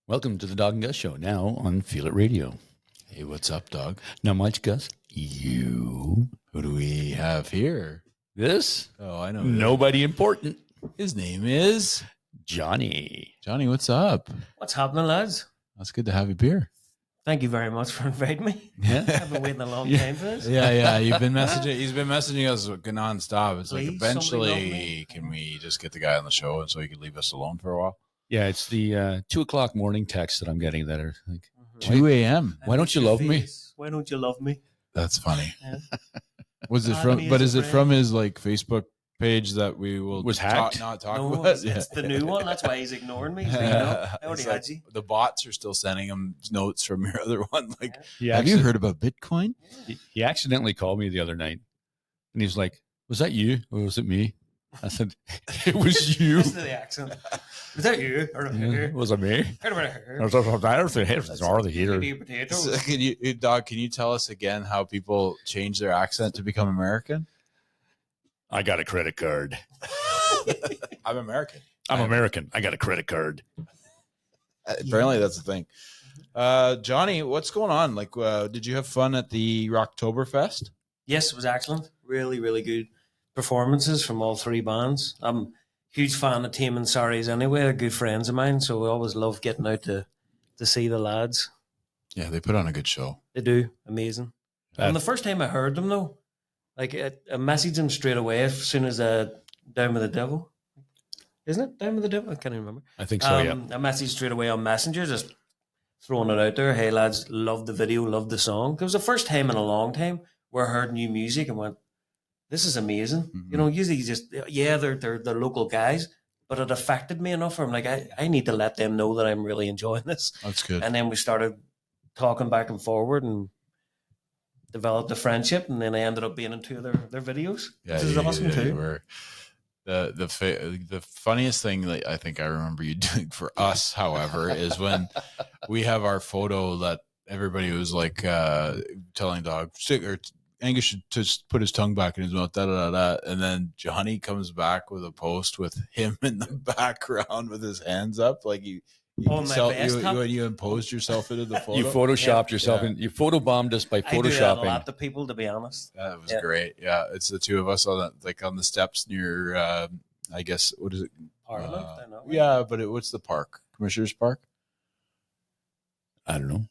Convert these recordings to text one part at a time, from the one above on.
Welcome to the Dawg and Gus Show, now on Feel It Radio. Hey, what's up, dog? Not much, Gus. You. Who do we have here? This? Oh, I know. Nobody important. His name is Johnny. Johnny. What's up? What's happening, lads? That's good to have you here. Thank you very much for inviting me. Yeah. I've been waiting a long time for this. Yeah. You've been messaging. He's been messaging us nonstop. It's Please, like eventually, can we just get the guy on the show and so he could leave us alone for a while? Yeah, it's the 2 o'clock morning texts that I'm getting that are like, 2 a.m. Why don't you love me? Why don't you love me? That's funny. Yeah. Was it from? But is it from his like Facebook page that we will Was hacked? not talk No, about? it's the new one. That's why he's ignoring me. He's like, no, I already had you. The bots are still sending him notes from your other one. Like, Yeah. have you heard about Bitcoin? He accidentally called me the other night, and he's like, "Was that you or was it me?" I said, "It was you." Listen to the accent. Was that you? Or Was it me? potatoes. So can you tell us again how people change their accent to become American? I got a credit card. I'm American. I'm American. I got a credit card. Apparently that's the thing. Johnny, what's going on? Like, did you have fun at the Rocktoberfest? Yes, it was excellent. Really, really good performances from all three bands. I'm a huge fan of Tame and Sorry's anyway. They're good friends of mine, so we always love getting out to see the lads. Yeah, they put on a good show. They do. Amazing. And the first time I heard them, though, like I messaged them straight away as soon as Down with the Devil. Isn't it? Down with the Devil? I can't even remember. I think so, yeah. I messaged straight away on Messenger, just throwing it out there. Hey, lads, love the video, love the song. It was the first time in a long time where I heard new music and went, this is amazing. Mm-hmm. You know, usually you just, yeah, they're local guys, but it affected me enough where I'm like, I need to let them know that I'm really enjoying this. That's good. And then we started talking back and forward and developed a friendship, and then I ended up being in two of their videos. Yeah, which is awesome too. The funniest thing that I think I remember you doing for us, however, is when we have our photo that everybody was like telling Dog, Angus should just put his tongue back in his mouth, and then Johnny comes back with a post with him in the background with his hands up, like you imposed yourself into the photo. You photoshopped yourself, and you photobombed us by I do that a photoshopping. lot to people, to be honest. That was great. Yeah, it's the two of us on the steps near. I guess what is it? Parliament. I know. Yeah, but what's the park? Commissioner's Park. I don't know.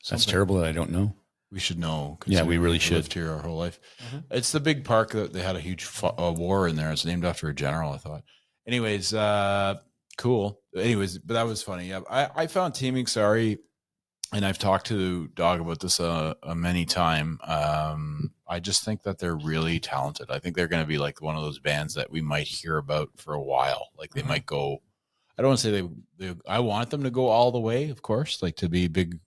That's terrible that I don't know. We should know. Yeah, we really should. Lived here our whole life. Mm-hmm. It's the big park that they had a huge war in there. It's named after a general, I thought. Anyways, cool. Anyways, but that was funny. Yeah, I found Teaming Sorry, and I've talked to Dawg about this many time. I just think that they're really talented. I think they're going to be like one of those bands that we might hear about for a while. Like they might go. I don't want to say they. I want them to go all the way, of course, like to be big,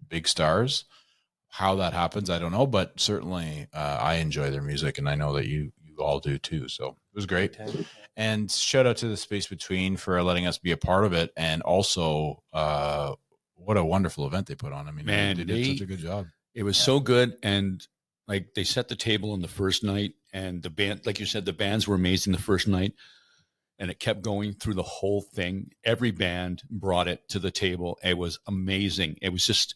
big stars. How that happens, I don't know, but certainly I enjoy their music, and I know that you all do too. So it was great. And shout out to the Space Between for letting us be a part of it, and also what a wonderful event they put on. I mean, Man, they did such a good job. It was so good, and like they set the table on the first night, and the band, like you said, the bands were amazing the first night, and it kept going through the whole thing. Every band brought it to the table. It was amazing. It was just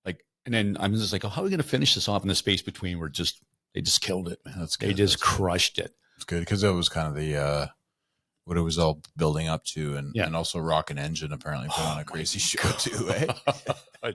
like, and then I'm just like, oh, how are we going to finish this off in the Space Between? They just killed it, man. That's good. They just crushed it. It's good because it was kind of the what it was all building up to, and also Rock and Engine apparently put on a crazy show too. Eh?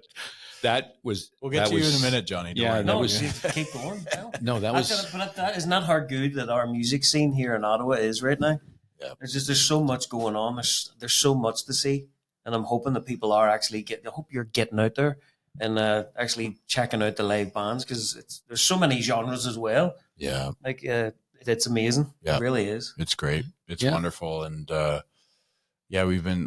That was. We'll get to you in a minute, Johnny. Yeah, that was. Keep going. No, that was. But that isn't that how good that our music scene here in Ottawa is right now. Yeah. There's so much going on. There's so much to see, and I'm hoping that people are actually I hope you're getting out there and actually checking out the live bands, because there's so many genres as well. Yeah, like it's amazing. Yeah. It really is. It's great. It's wonderful, and we've been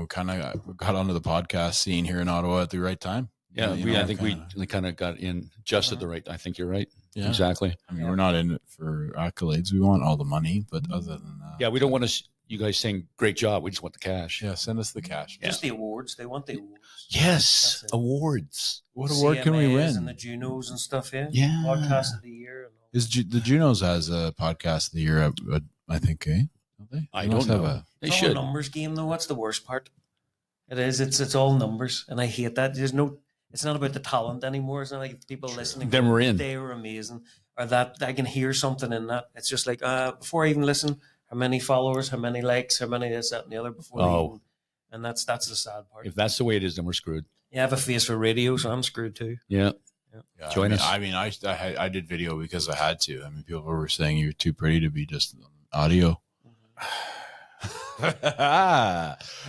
kind of got onto the podcast scene here in Ottawa at the right time. Yeah, I think we kind of got in just at the right. I think you're right. Yeah. Exactly. I mean, we're not in it for accolades. We want all the money, but other than that, yeah, we don't want you guys saying great job. We just want the cash. Yeah, send us the cash. Just the awards. They want the awards. Yes, awards. What award can we win? And the Junos and stuff. Yeah. Yeah. Podcast of the year. And all. The Junos has a podcast of the year? I think. Don't they? I don't know. They should. Numbers game though. What's the worst part? It is. It's all numbers, and I hate that. There's no. It's not about the talent anymore. It's not like people listening. Then we're in. They were amazing, or that I can hear something in that. It's just like before I even listen, how many followers, how many likes, how many this, that, and the other before. Oh, and that's the sad part. If that's the way it is, then we're screwed. Yeah, I have a face for radio, so I'm screwed too. Yeah. Yeah, Join us. I mean, I did video because I had to. I mean, people were saying you're too pretty to be just audio.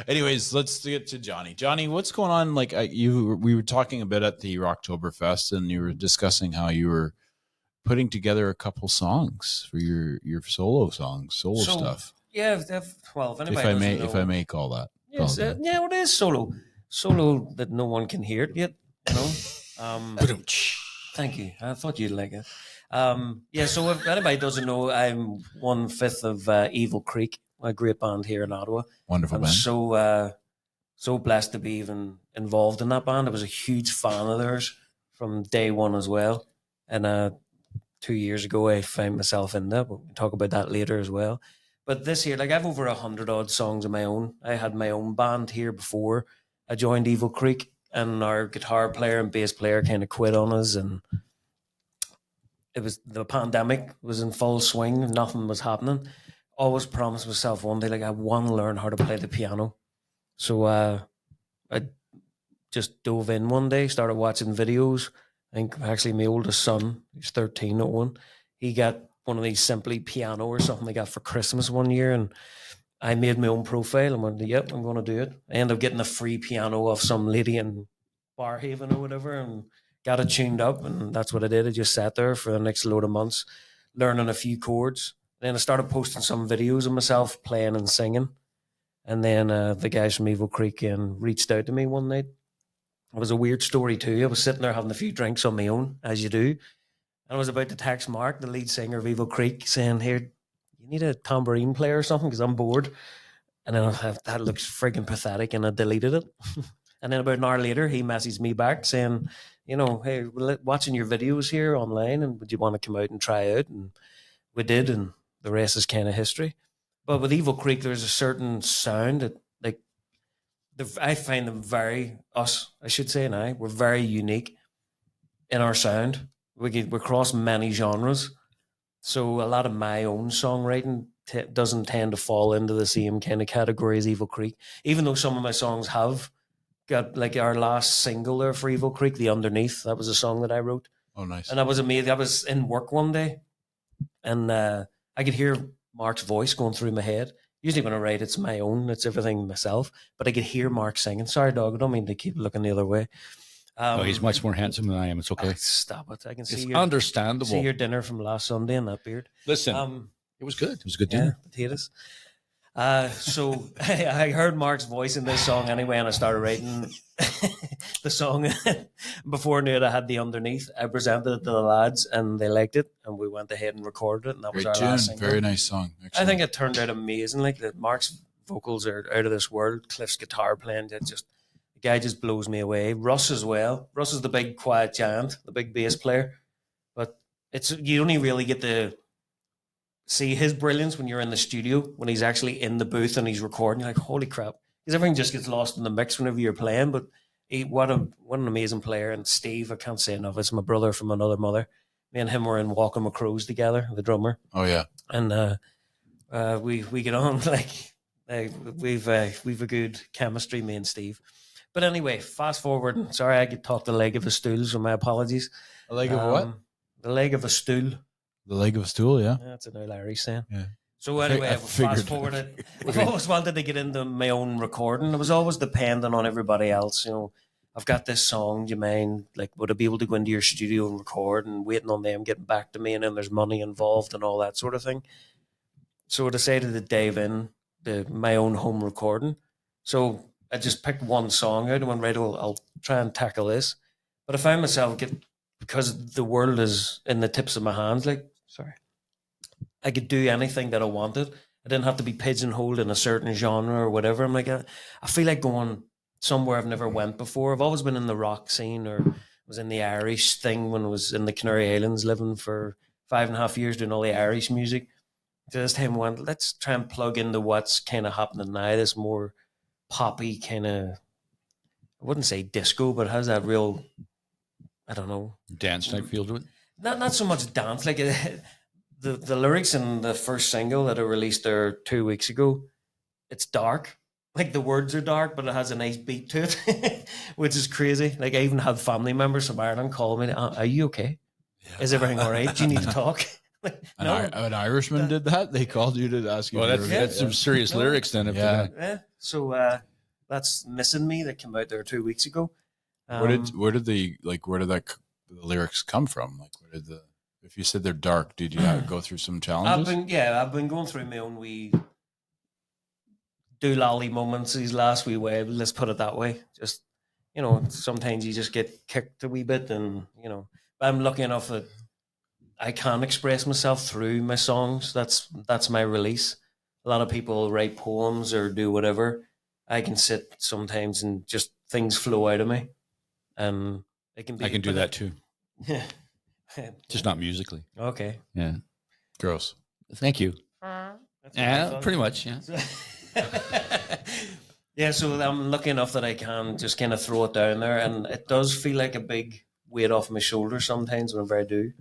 Anyways, let's get to Johnny. Johnny, what's going on? Like we were talking a bit at the Rocktoberfest, and you were discussing how you were putting together a couple songs for your solo stuff. Yeah, well, if anybody if I may call that. Yes, yeah, well, it is solo that no one can hear it yet. You know. Thank you. I thought you'd like it. Yeah. So if anybody doesn't know, I'm 1/5 of Evil Creek, a great band here in Ottawa. Wonderful band. So blessed to be even involved in that band. I was a huge fan of theirs from day one as well. And 2 years ago, I found myself in that. We'll talk about that later as well. But this year, like I have over 100 odd songs of my own. I had my own band here before I joined Evil Creek, and our guitar player and bass player kind of quit on us, and it was the pandemic was in full swing and nothing was happening. Always promised myself one day, like I want to learn how to play the piano. So I just dove in one day, started watching videos. I think actually my oldest son, he's 13 at one, he got one of these Simply piano or something I got for Christmas one year, and I made my own profile and went, yep, I'm going to do it. I ended up getting a free piano off some lady in Barhaven or whatever, and got it tuned up, and that's what I did. I just sat there for the next load of months, learning a few chords. Then I started posting some videos of myself playing and singing, and then the guys from Evil Creek reached out to me one night. It was a weird story too. I was sitting there having a few drinks on my own, as you do, and I was about to text Mark, the lead singer of Evil Creek, saying, here, you need a tambourine player or something because I'm bored. And then that looks friggin' pathetic, and I deleted it. And then about an hour later, he messaged me back saying, you know, hey, we're watching your videos here online, and would you want to come out and try out? And we did, and the rest is kind of history. But with Evil Creek, there's a certain sound that, like, I find them we're very unique in our sound. We cross many genres. So a lot of my own songwriting doesn't tend to fall into the same kind of category as Evil Creek, even though some of my songs have got, like our last single there for Evil Creek, The Underneath, that was a song that I wrote. Oh, nice. And I was amazed. I was in work one day, and I could hear Mark's voice going through my head. Usually when I write, it's my own, it's everything myself, but I could hear Mark singing. Sorry, dog, I don't mean to keep looking the other way. He's much more handsome than I am. It's okay. Stop it. I can see it's understandable. See your dinner from last Sunday and that beard. Listen, it was good. It was a good dinner. Yeah, potatoes. So I heard Mark's voice in this song anyway, and I started writing the song. Before I knew it, I had The Underneath. I presented it to the lads, and they liked it, and we went ahead and recorded it, and that was our last single. Very nice song. Excellent. I think it turned out amazing. Like Mark's vocals are out of this world. Cliff's guitar playing, the guy just blows me away. Russ as well. Russ is the big quiet giant, the big bass player. But you only really get to see his brilliance when you're in the studio, when he's actually in the booth and he's recording. You're like, holy crap. Because everything just gets lost in the mix whenever you're playing. But what an amazing player. And Steve, I can't say enough. It's my brother from another mother. Me and him were in Walking McCrows together, the drummer. Oh, yeah. And we get on we've a good chemistry, me and Steve. But anyway, fast forward. Sorry, I could talk the leg of a stool, so my apologies. A leg of what? The leg of a stool. The leg of a stool, yeah. That's an old Irish saying. Yeah. So anyway, fast forward. I've always wanted to get into my own recording. I was always dependent on everybody else. You know, I've got this song. Do you mind? Like, would I be able to go into your studio and record? And waiting on them getting back to me, and then there's money involved and all that sort of thing. So I decided to dive in to my own home recording. So I just picked one song out and went, right, I'll try and tackle this. But I found myself, because the world is in the tips of my hands, I could do anything that I wanted. I didn't have to be pigeonholed in a certain genre or whatever. I'm like, I feel like going somewhere I've never went before. I've always been in the rock scene, or was in the Irish thing when I was in the Canary Islands living for 5.5 years doing all the Irish music. So this time let's try and plug into what's kind of happening now, this more poppy kind of I wouldn't say disco, but it has that real, I don't know, Dance type feel to it. not so much dance. Like the lyrics in the first single that I released there 2 weeks ago, it's dark. Like the words are dark, but it has a nice beat to it, which is crazy. Like I even had family members from Ireland call me, "Are you okay? Is everything all right? Do you need to talk?" Like, no, An Irishman did that. They called you to ask you. Well, if you were okay. that's some serious No. lyrics then. Yeah. yeah. So that's Missing Me that came out there 2 weeks ago. Where did the lyrics come from? Like, where did the, if you said they're dark, did you go through some challenges? I've been going through my own wee doolally moments these last wee way. Let's put it that way. Just, sometimes you just get kicked a wee bit, and I'm lucky enough that I can express myself through my songs. That's my release. A lot of people write poems or do whatever. I can sit sometimes and just things flow out of me, and it can be. I can do that too. Yeah. Just not musically. Okay. Yeah. Gross. Thank you. That's what I Yeah, thought. pretty much. Yeah. Yeah, so I'm lucky enough that I can just kind of throw it down there, and it does feel like a big weight off my shoulders sometimes whenever I do.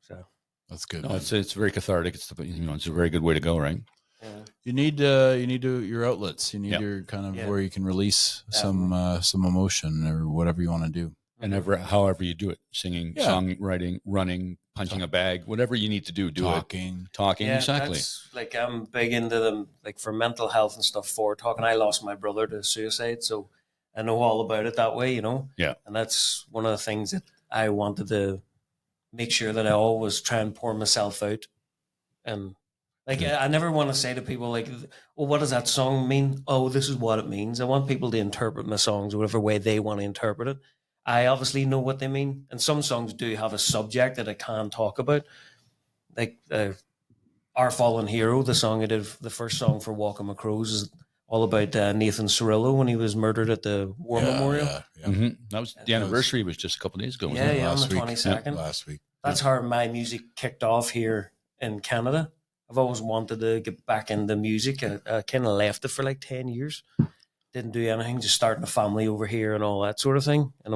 So That's good. No, it's very cathartic. It's it's a very good way to go, right? yeah. You need your outlets. You need Yep. your kind of Yeah. where you can release some emotion or whatever you want to do. And however you do it, singing, Yeah. songwriting, running, punching a bag, whatever you need to do, Talking. Talking, Yeah, exactly. that's, like I'm big into them, like for mental health and stuff. For talking, I lost my brother to suicide, so I know all about it that way, Yeah. And that's one of the things that I wanted to make sure that I always try and pour myself out. And like I never want to say to people like, "Well, what does that song mean?" Oh, this is what it means. I want people to interpret my songs whatever way they want to interpret it. I obviously know what they mean, and some songs do have a subject that I can talk about, like "Our Fallen Hero," the song I did, the first song for Walking My Crows, is all about Nathan Cirillo when he was murdered at the War Memorial. Yeah. That was the anniversary was just a couple of days ago. Wasn't Yeah, it? yeah, on Last the week. 22nd. Last week. That's how my music kicked off here in Canada. I've always wanted to get back into music. I kind of left it for like 10 years. Didn't do anything, just starting a family over here and all that sort of thing. And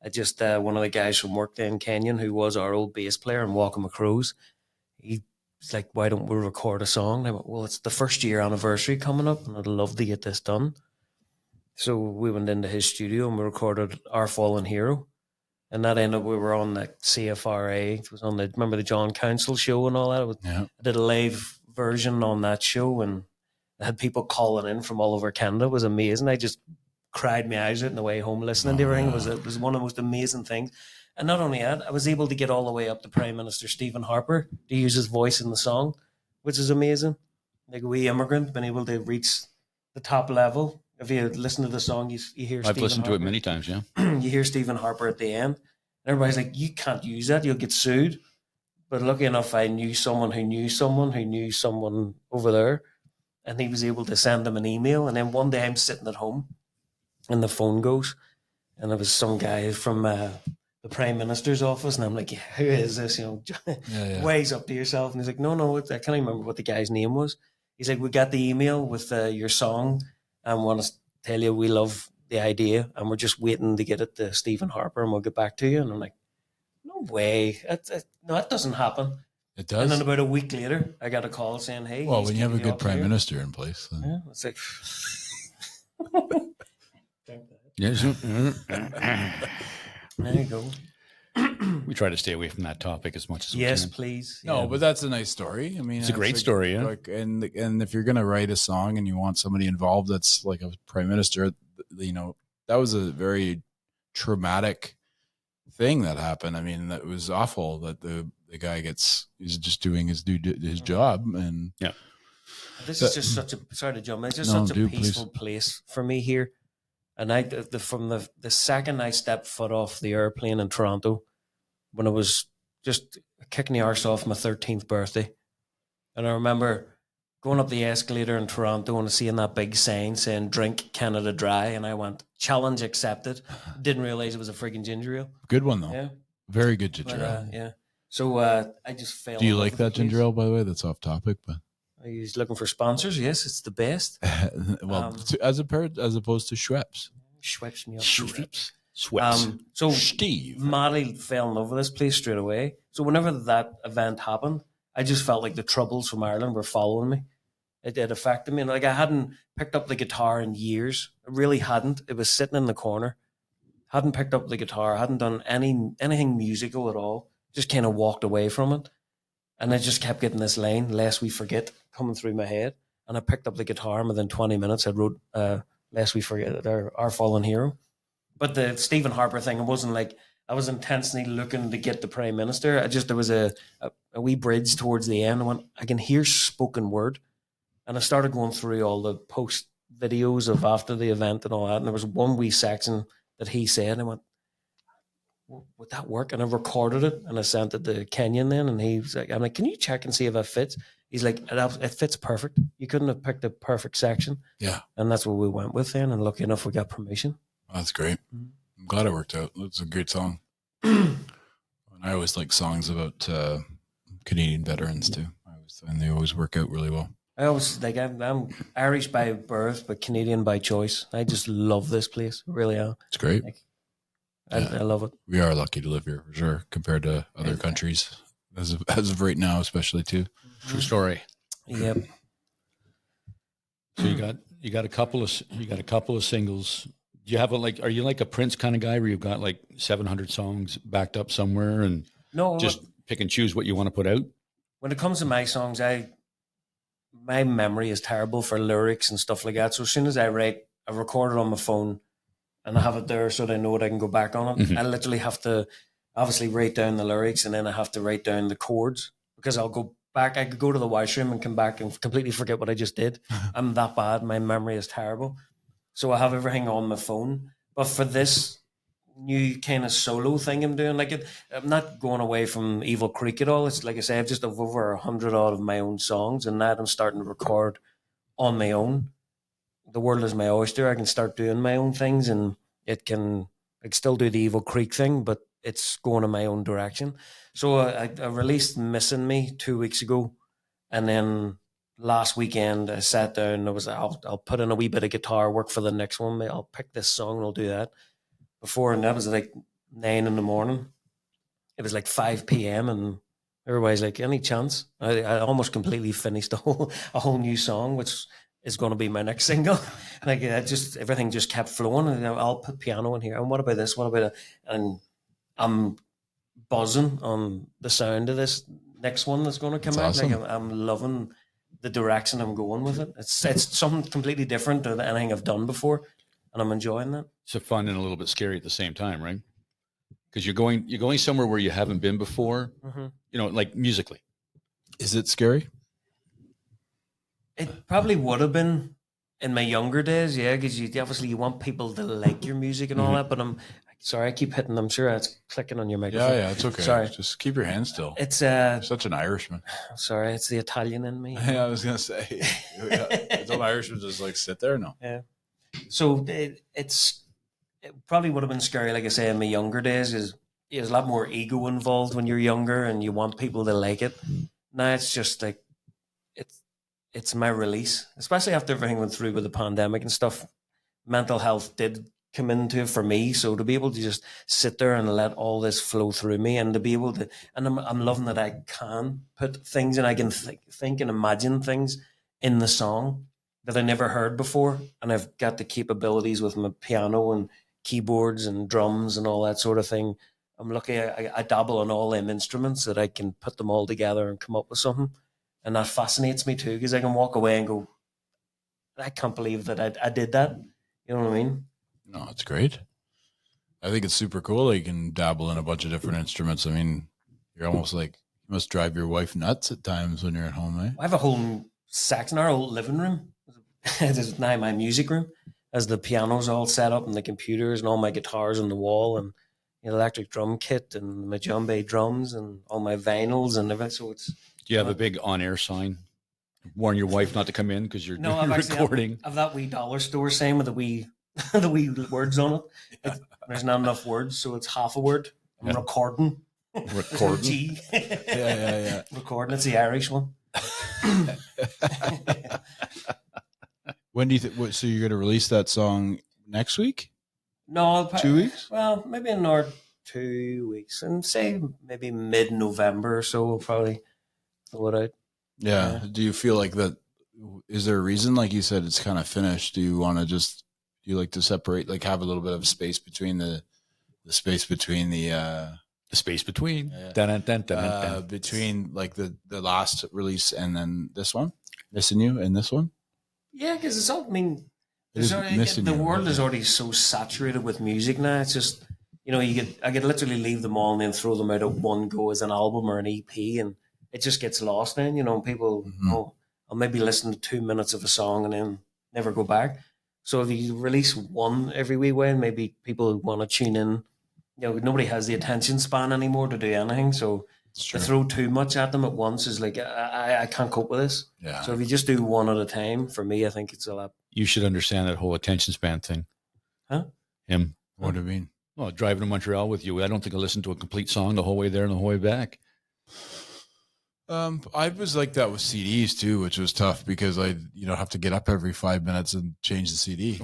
I just one of the guys from work in Kenyon, who was our old bass player in Walking My Crows, he's like, "Why don't we record a song?" And I went, "Well, it's the first year anniversary coming up, and I'd love to get this done." So we went into his studio and we recorded "Our Fallen Hero." And that ended up, we were on the CFRA. It was on remember the John Council show and all that? Yeah. I did a live version on that show, and I had people calling in from all over Canada. It was amazing. I just cried my eyes out on the way home listening to everything. It was one of the most amazing things. And not only that, I was able to get all the way up to Prime Minister Stephen Harper to use his voice in the song, which is amazing. Like a wee immigrant, been able to reach the top level. If you listen to the song, you hear I've Stephen listened to it Harper. many times. Yeah. You hear Stephen Harper at the end. And everybody's like, "You can't use that, you'll get sued." But lucky enough, I knew someone who knew someone who knew someone over there, and he was able to send him an email. And then one day I'm sitting at home and the phone goes, and it was some guy from the Prime Minister's office. And I'm like, "Yeah, who is this?" Yeah. Ways up to yourself. And he's like, no, I can't remember what the guy's name was. He's like, "We got the email with your song and want to tell you we love the idea, and we're just waiting to get it to Stephen Harper, and we'll get back to you." And I'm like, "No way. No, that doesn't happen." It And then does. about a week later, I got a call saying, "Hey, Well, he's when you have a giving good up prime here." minister in place, then. Yeah, it's like, there you go. We try to stay away from that topic as much as we Yes, can. please. No, Yeah. but that's a nice story. I mean, It's a great like- story, yeah. Like, and if you're gonna write a song and you want somebody involved, that's like a prime minister. That was a very traumatic thing that happened. I mean, that was awful. That the guy he's just doing his job, and This is just such a, sorry to jump in, it's just No, such a do, peaceful place for me here. And from the second I stepped foot off the airplane in Toronto, when I was just kicking the arse off my 13th birthday, and I remember going up the escalator in Toronto and seeing that big sign saying "Drink Canada Dry," and I went, "Challenge accepted." Didn't realize it was a freaking ginger ale. good one though. Yeah, Very good but, ginger ale. yeah. So I just fell. Do you in love like with the that ginger place. ale, by the way? That's off topic, but Are you looking for sponsors? Yes, it's the best. well, Um, as opposed to Schweppes. Schweppes me up 2 feet. Schweppes. So Steve. madly fell in love with this place straight away. So whenever that event happened, I just felt like the troubles from Ireland were following me. It affected me. And like I hadn't picked up the guitar in years. I really hadn't. It was sitting in the corner. Hadn't picked up the guitar. Hadn't done anything musical at all. Just kind of walked away from it. And I just kept getting this line, "Lest We Forget," coming through my head. And I picked up the guitar, and within 20 minutes, I wrote "Lest We Forget," our fallen hero. But the Stephen Harper thing, it wasn't like I was intensely looking to get the Prime Minister. There was a wee bridge towards the end. I went, I can hear spoken word. And I started going through all the post videos of after the event and all that. And there was one wee section that he said, and I went, would that work? And I recorded it and I sent it to Kenyon then. And he was like, I'm like, can you check and see if it fits? He's like, it fits perfect. You couldn't have picked a perfect section. Yeah. And that's what we went with then. And lucky enough, we got permission. That's great. I'm glad it worked out. It's a great song. And I always like songs about Canadian veterans too. And they always work out really well. I always like I'm Irish by birth, but Canadian by choice. I just love this place. I really am. It's great. Like, I love it. We are lucky to live here for sure, compared to other countries as of right now, especially too. True story. Yep. So you got a couple of singles. Do you have are you like a Prince kind of guy where you've got like 700 songs backed up somewhere and just pick and choose what you want to put out? When it comes to my songs, my memory is terrible for lyrics and stuff like that. So as soon as I write, I record it on my phone and I have it there so that I know that I can go back on it. Mm-hmm. I literally have to obviously write down the lyrics and then I have to write down the chords because I'll go back. I could go to the washroom and come back and completely forget what I just did. I'm that bad. My memory is terrible. So I have everything on my phone. But for this new kind of solo thing I'm doing, I'm not going away from Evil Creek at all. It's like I say, I've just have over 100 odd of my own songs, and that I'm starting to record on my own. The world is my oyster. I can start doing my own things, and I can still do the Evil Creek thing, but it's going in my own direction. So I released Missing Me 2 weeks ago, and then last weekend I sat down and I'll put in a wee bit of guitar work for the next one. I'll pick this song and I'll do that. Before, and that was like 9 a.m. It was like 5 p.m. and everybody's like, any chance? I almost completely finished a whole new song, which is going to be my next single. Like everything just kept flowing, and I'll put piano in here. And what about this? What about it? And I'm buzzing on the sound of this next one that's going to come out. Awesome. Like I'm loving the direction I'm going with it. It's something completely different than anything I've done before, and I'm enjoying that. So fun and a little bit scary at the same time, right? Because you're going somewhere where you haven't been before. Mm-hmm. Like musically. Is it scary? It probably would have been in my younger days, yeah, because you want people to like your music and all that. But I'm sorry, I keep hitting. I'm sure it's clicking on your microphone. Yeah, it's okay. Sorry, just keep your hands still. It's You're such an Irishman. Sorry, it's the Italian in me. Yeah, I was gonna say, it's all Irishmen just like sit there. No. Yeah. So it probably would have been scary, like I say, in my younger days. There's a lot more ego involved when you're younger, and you want people to like it. Now it's just like it's my release, especially after everything went through with the pandemic and stuff. Mental health did come into it for me, so to be able to just sit there and let all this flow through me, and to be able to, and I'm loving that I can put things and I can think and imagine things in the song that I never heard before, and I've got the capabilities with my piano and keyboards and drums and all that sort of thing. I'm lucky I dabble in all them instruments that I can put them all together and come up with something. And that fascinates me too, because I can walk away and go, I can't believe that I did that. You know what I mean? No, it's great. I think it's super cool that you can dabble in a bunch of different instruments. I mean, you're almost like, you must drive your wife nuts at times when you're at home, eh? I have a whole section, our old living room. It is now my music room, as the piano's all set up and the computers and all my guitars on the wall and the electric drum kit and my djembe drums and all my vinyls and everything. So it's... Do you have a big on-air sign? Warn your wife not to come in because you're recording. I've that wee dollar store sign with the wee words on it. There's not enough words, so it's half a word. I'm recording. Recording. G. Yeah. Recording. It's the Irish one. When do you think? So you're going to release that song next week? No, 2 weeks? Well, maybe another 2 weeks, and say maybe mid-November or so. We'll probably throw it out. Yeah. Do you feel like that? Is there a reason? Like you said, it's kind of finished. Do you want to just? Do you like to separate? Like have a little bit of space between the space between The space between. Yeah. Dun, dun, dun, dun, dun, dun. between like the last release and then this one, Missing You, and this one? Yeah, because it's all. I mean, It is Missing the You, world right? is already so saturated with music now. It's just I could literally leave them all and then throw them out at one go as an album or an EP, and it just gets lost. Then people, I'll maybe listen to 2 minutes of a song and then never go back. So if you release one every week, when maybe people want to tune in. Nobody has the attention span anymore to do anything. So to throw too much at them at once is like I can't cope with this. Yeah. So if you just do one at a time, for me, I think it's a lot. You should understand that whole attention span thing. Huh? Him. What do you mean? Well, driving to Montreal with you, I don't think I listened to a complete song the whole way there and the whole way back. I was like that with CDs too, which was tough because I have to get up every 5 minutes and change the CD.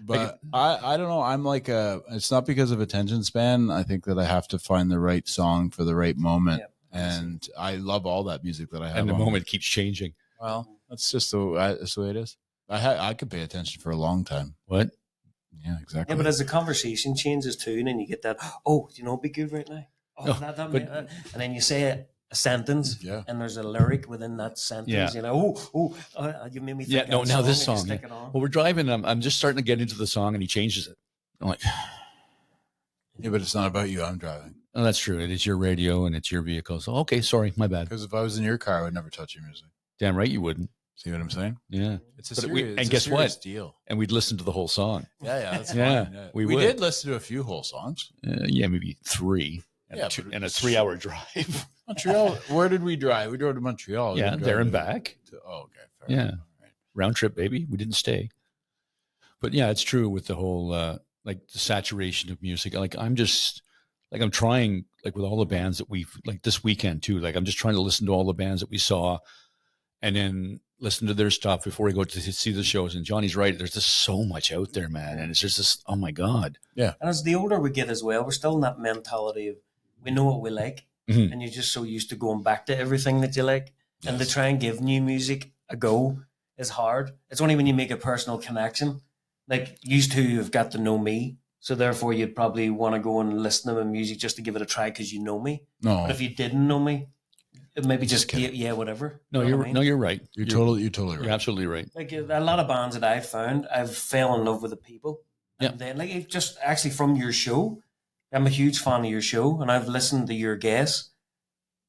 But I don't know. I'm like it's not because of attention span. I think that I have to find the right song for the right moment. Yeah, and I love all that music that I have. And the moment keeps changing. Well, that's just the way it is. I could pay attention for a long time. What? Yeah, exactly. Yeah, but as the conversation changes too, and then you get that, it'd be good right now. And then you say a sentence, and there's a lyric within that sentence. You made me think. Yeah, now this song. Stick it on. Well, we're driving. I'm just starting to get into the song, and he changes it. I'm like, yeah, but it's not about you. I'm driving. Oh, that's true. It is your radio and it's your vehicle. So okay, sorry, my bad. Because if I was in your car, I would never touch your music. Damn right you wouldn't. See what I'm saying? Yeah. It's a serious, and guess what? Deal. And we'd listen to the whole song. Yeah, that's yeah, fine. Yeah. We did listen to a few whole songs. Yeah, maybe 3. And a 3-hour drive. Montreal. Where did we drive? We drove to Montreal. Yeah, there and back. Okay. Fair enough. Right. Round trip, baby. We didn't stay. But yeah, it's true with the whole like the saturation of music. Like I'm trying, like with all the bands that we've like this weekend too. Like I'm just trying to listen to all the bands that we saw, and then listen to their stuff before we go to see the shows. And Johnny's right. There's just so much out there, man. And it's just this, oh my God. Yeah. And as the older we get as well, we're still in that mentality of we know what we like. Mm-hmm. And you're just so used to going back to everything that you like. Yes. And to try and give new music a go is hard. It's only when you make a personal connection. Like you two have got to know me. So therefore you'd probably want to go and listen to my music just to give it a try because you know me. No. But if you didn't know me, maybe just whatever. No, you're right. You're totally right. You're absolutely right. Like a lot of bands that I've found, I've fell in love with the people. And then like just actually from your show, I'm a huge fan of your show and I've listened to your guests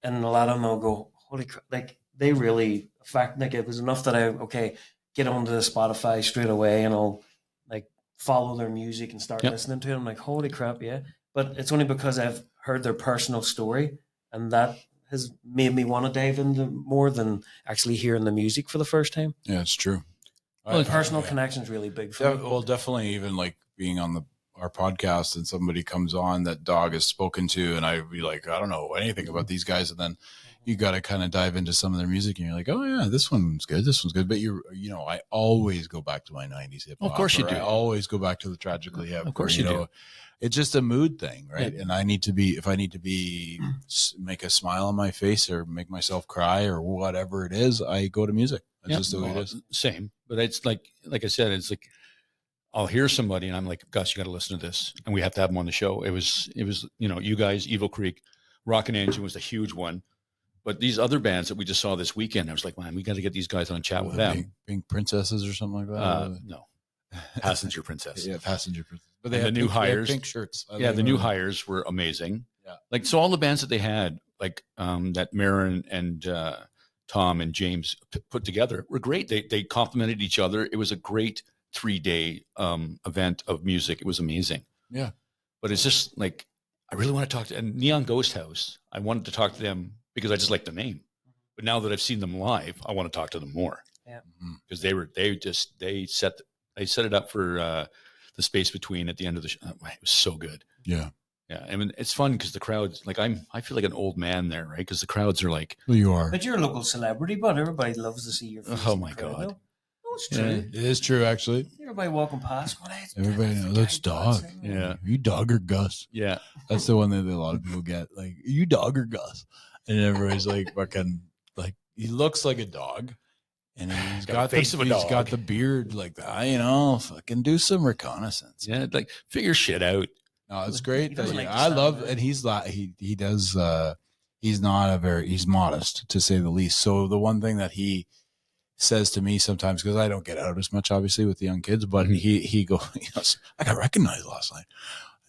and a lot of them will go, holy crap, like they really affect, like it was enough that I get onto the Spotify straight away and I'll like follow their music and start listening to it. I'm like, holy crap, yeah. But it's only because I've heard their personal story and that has made me want to dive into more than actually hearing the music for the first time. Yeah, it's true. Well, personal connection is really big for me. Well, definitely even like being on our podcast and somebody comes on that Dawg has spoken to and I'd be like, I don't know anything about these guys. And then you got to kind of dive into some of their music and you're like, oh yeah, this one's good. This one's good. But I always go back to my 90s hip hop. Of course you do. I always go back to the Tragically Hip. Of course you do. It's just a mood thing, right? Yeah. And if I need to make a smile on my face or make myself cry or whatever it is, I go to music. That's just the way it is. Same. But it's like I said, it's like, I'll hear somebody and I'm like, Gus, you got to listen to this. And we have to have them on the show. It was, you guys, Evil Creek, Rockin' Engine was a huge one. But these other bands that we just saw this weekend, I was like, man, we got to get these guys on chat with them. Pink Princesses or something like that? No. Passenger Princess. Yeah, Passenger Princess. But they had new hires. Pink shirts. The new hires were amazing. Yeah. Like, so all the bands that they had, like that Marin and Tom and James put together were great. They complemented each other. It was a great 3-day event of music. It was amazing. Yeah. But it's just like, I really want to talk to, and Neon Ghost House, I wanted to talk to them because I just like the name. But now that I've seen them live, I want to talk to them more. Yeah. Because they set it up for the space between at the end of the show. It was so good. Yeah. Yeah. I mean, it's fun because the crowds, like I feel like an old man there, right? Because the crowds are like, well, you are. But you're a local celebrity, but everybody loves to see your face. Oh my God. No, Oh, it's true. It is true, actually. Everybody walking past. Well, hey, Everybody knows that's Dawg. Yeah. You Dawg or Gus? Yeah. That's the one that a lot of people get. Like, you Dawg or Gus? And everybody's like, fucking, like, he looks like a dog. And he's got the face of a dog. He's got the beard like that. You know, fucking do some reconnaissance. Yeah. Like, figure shit out. No, it's great. I love, and he's he does, he's modest to say the least. So the one thing that he says to me sometimes, because I don't get out as much, obviously, with the young kids, but he goes, I got recognized last night.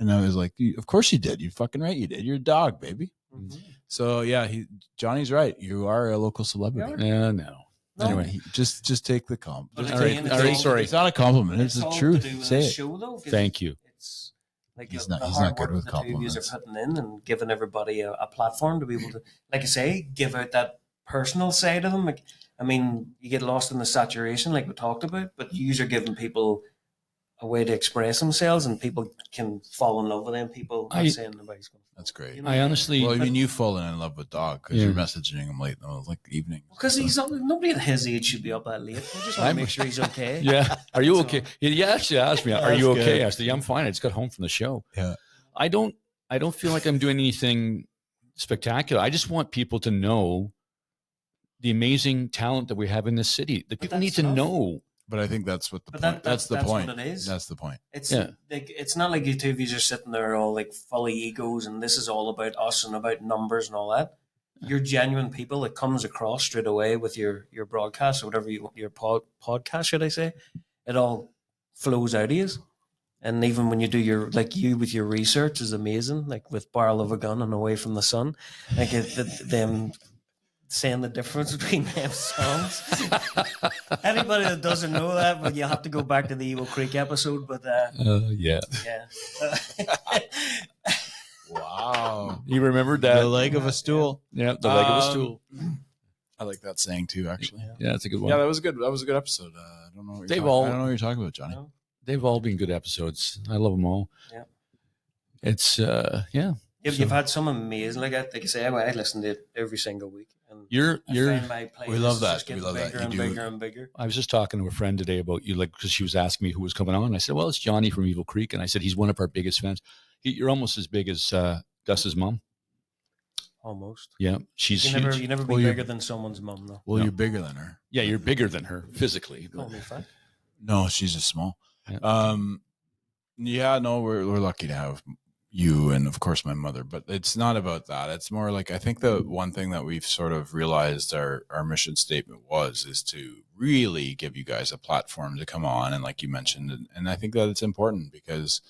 And I was like, of course you did. You fucking right. You did. You're a dog, baby. Mm-hmm. So yeah, Johnny's right. You are a local celebrity. Yeah, no. Anyway, just take the compliment. All right, sorry. It's not a compliment. It's the truth. Say it. Show, though, thank you. It's like he's the not good with the compliments. two of you are putting in and giving everybody a platform to be able to, like I say, give out that personal side of them. Like, I mean, you get lost in the saturation, like we talked about, but you are giving people a way to express themselves, and people can fall in love with them. People not saying nobody's going. That's great. You know, I honestly, well, I mean, you've fallen in love with Dawg because you're messaging him late, like evening. Because he's nobody at his age should be up that late. I just want to make sure he's okay. Yeah. Are you okay? He actually asked me, "Are you okay?" Good. I said, "Yeah, I'm fine. I just got home from the show." Yeah. I don't feel like I'm doing anything spectacular. I just want people to know the amazing talent that we have in this city. The people need to know. But I think that's what the point. That's the point. What it is. That's the point. It's like, it's not like you two of you are sitting there all like full of egos and this is all about us and about numbers and all that. You're genuine people. It comes across straight away with your broadcast or whatever your podcast, should I say? It all flows out of you. And even when you do you with your research is amazing. Like with Barrel of a Gun and Away from the Sun, like them saying the difference between them songs. Anybody that doesn't know that, but you have to go back to the Evil Creek episode. But yeah. Wow, you remembered that? The leg of a stool. Yeah, the leg of a stool. I like that saying too. Actually, yeah, that's a good one. Yeah, that was good. That was a good episode. I don't know. I don't know what you're talking about, Johnny. They've all been good episodes. I love them all. Yeah, it's You've had some amazing, like I say, I listen to it every single week. And we love that. We love bigger that. And bigger and bigger. I was just talking to a friend today about you, like, because she was asking me who was coming on. I said, well, it's Johnny from Evil Creek. And I said, he's one of our biggest fans. You're almost as big as Gus's mom. Almost. Yeah. She's you never be bigger than someone's mom, though. Well, you're bigger than her. Yeah, you're bigger than her physically. Call me fat. No, she's just small. Yeah. We're lucky to have you and of course my mother, but it's not about that. It's more like, I think the one thing that we've sort of realized our mission statement is to really give you guys a platform to come on. And like you mentioned, and I think that it's important because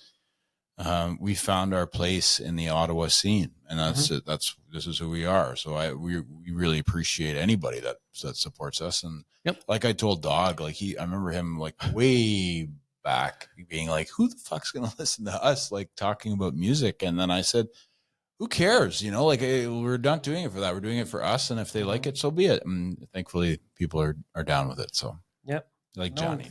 we found our place in the Ottawa scene, and this is who we are. So we really appreciate anybody that supports us. And like I told Dawg, like I remember him like way back being like, who the fuck's gonna listen to us like talking about music? And then I said, who cares? Like we're not doing it for that. We're doing it for us, and if they like it, so be it. And thankfully people are down with it. So like Johnny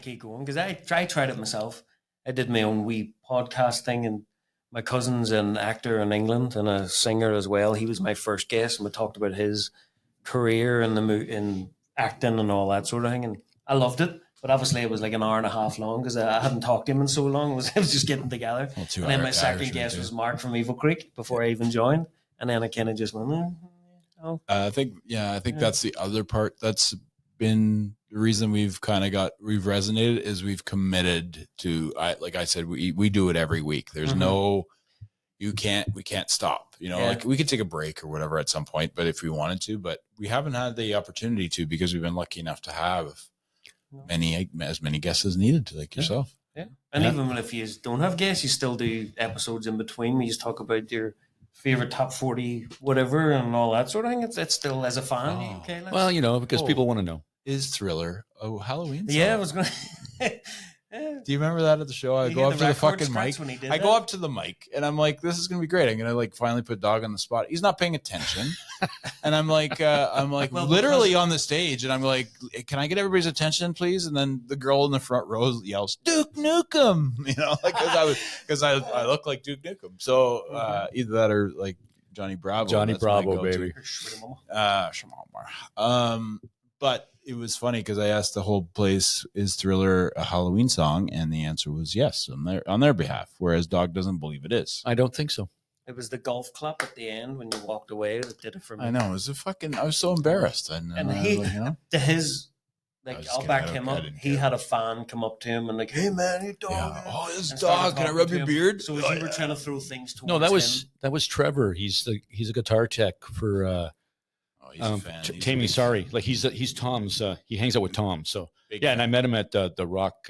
keep going, because I tried it myself. I did my own wee podcast thing, and my cousin's an actor in England and a singer as well. He was my first guest, and we talked about his career in acting and all that sort of thing, and I loved it. But obviously, it was like an hour and a half long because I hadn't talked to him in so long. It was just getting together. And then my second guest was Mark from Evil Creek before I even joined. And then I kind of just went, I think that's the other part that's been the reason we've resonated is we've committed to, like I said, we do it every week. There's we can't stop, like we could take a break or whatever at some point, but if we wanted to, but we haven't had the opportunity to, because we've been lucky enough to have as many guests as needed, like yourself. Yeah. And even if you don't have guests, you still do episodes in between where you just talk about your favorite top 40 whatever and all that sort of thing. It's still, as a fan, okay? Well, because people want to know. Is Thriller Halloween song? Yeah, I was going to... Do you remember that at the show? I go up to the fucking mic. I go up to the mic and I'm like, this is going to be great. I'm going to like finally put Dawg on the spot. He's not paying attention. And I'm like well, literally on the stage. And I'm like, can I get everybody's attention, please? And then the girl in the front row yells, Duke Nukem, because I look like Duke Nukem. So either that or like Johnny Bravo. Johnny Bravo, baby. But it was funny because I asked the whole place, is Thriller a Halloween song? And the answer was yes on their behalf, whereas Dog doesn't believe it is. I don't think so. It was the golf clap at the end when you walked away that did it for me. I know. It was I was so embarrassed. And I he, was like, you know? to his, I like, was I'll kidding. back I him up. didn't He care. had a fan come up to him and like, hey man, you dog. Yeah. Oh, this And started Dog. Can I talking rub to your him. beard? So as you were trying to throw things towards No, him. that was Trevor. He's a guitar tech for Oh, he's a fan. He's a Tammy. big Sorry, fan. like he's Tom's. He hangs out with Tom. So Big yeah, fan. and I met him at the Rock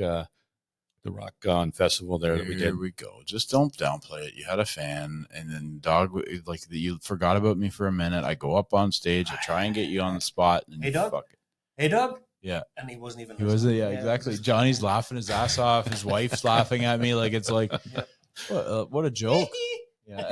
festival there that we did. Here we go. Just don't downplay it. You had a fan, and then Dog, like you forgot about me for a minute. I go up on stage. I try and get you on the spot, and Hey, you Doug? fuck it. Hey Doug. Yeah. And he wasn't even. He wasn't. Yeah, listening. exactly. Just- Johnny's laughing his ass off. His wife's laughing at me like it's like, what a joke. Yeah.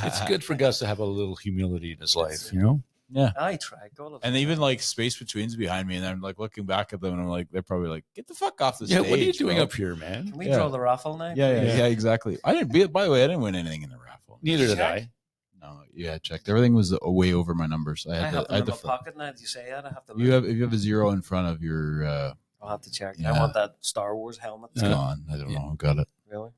It's good for Gus to have a little humility in his life, you know. Yeah. I tried. All of And it. even like Space Between's behind me, and I'm like looking back at them, and I'm like, they're probably like, get the fuck off the Yeah, stage. what are you doing bro. up here, man? Can we Yeah. draw the raffle now? Yeah, exactly. I didn't. By the way, I didn't win anything in the raffle. Neither did Check. I. No, yeah, I checked. Everything was way over my numbers. I have I them had in my the. pocket now. Did you say that? I have to. You have if you have a 0 in front of your. I'll have to check. Yeah. I want that Star Wars helmet. It's gone. I don't know who got it. Really?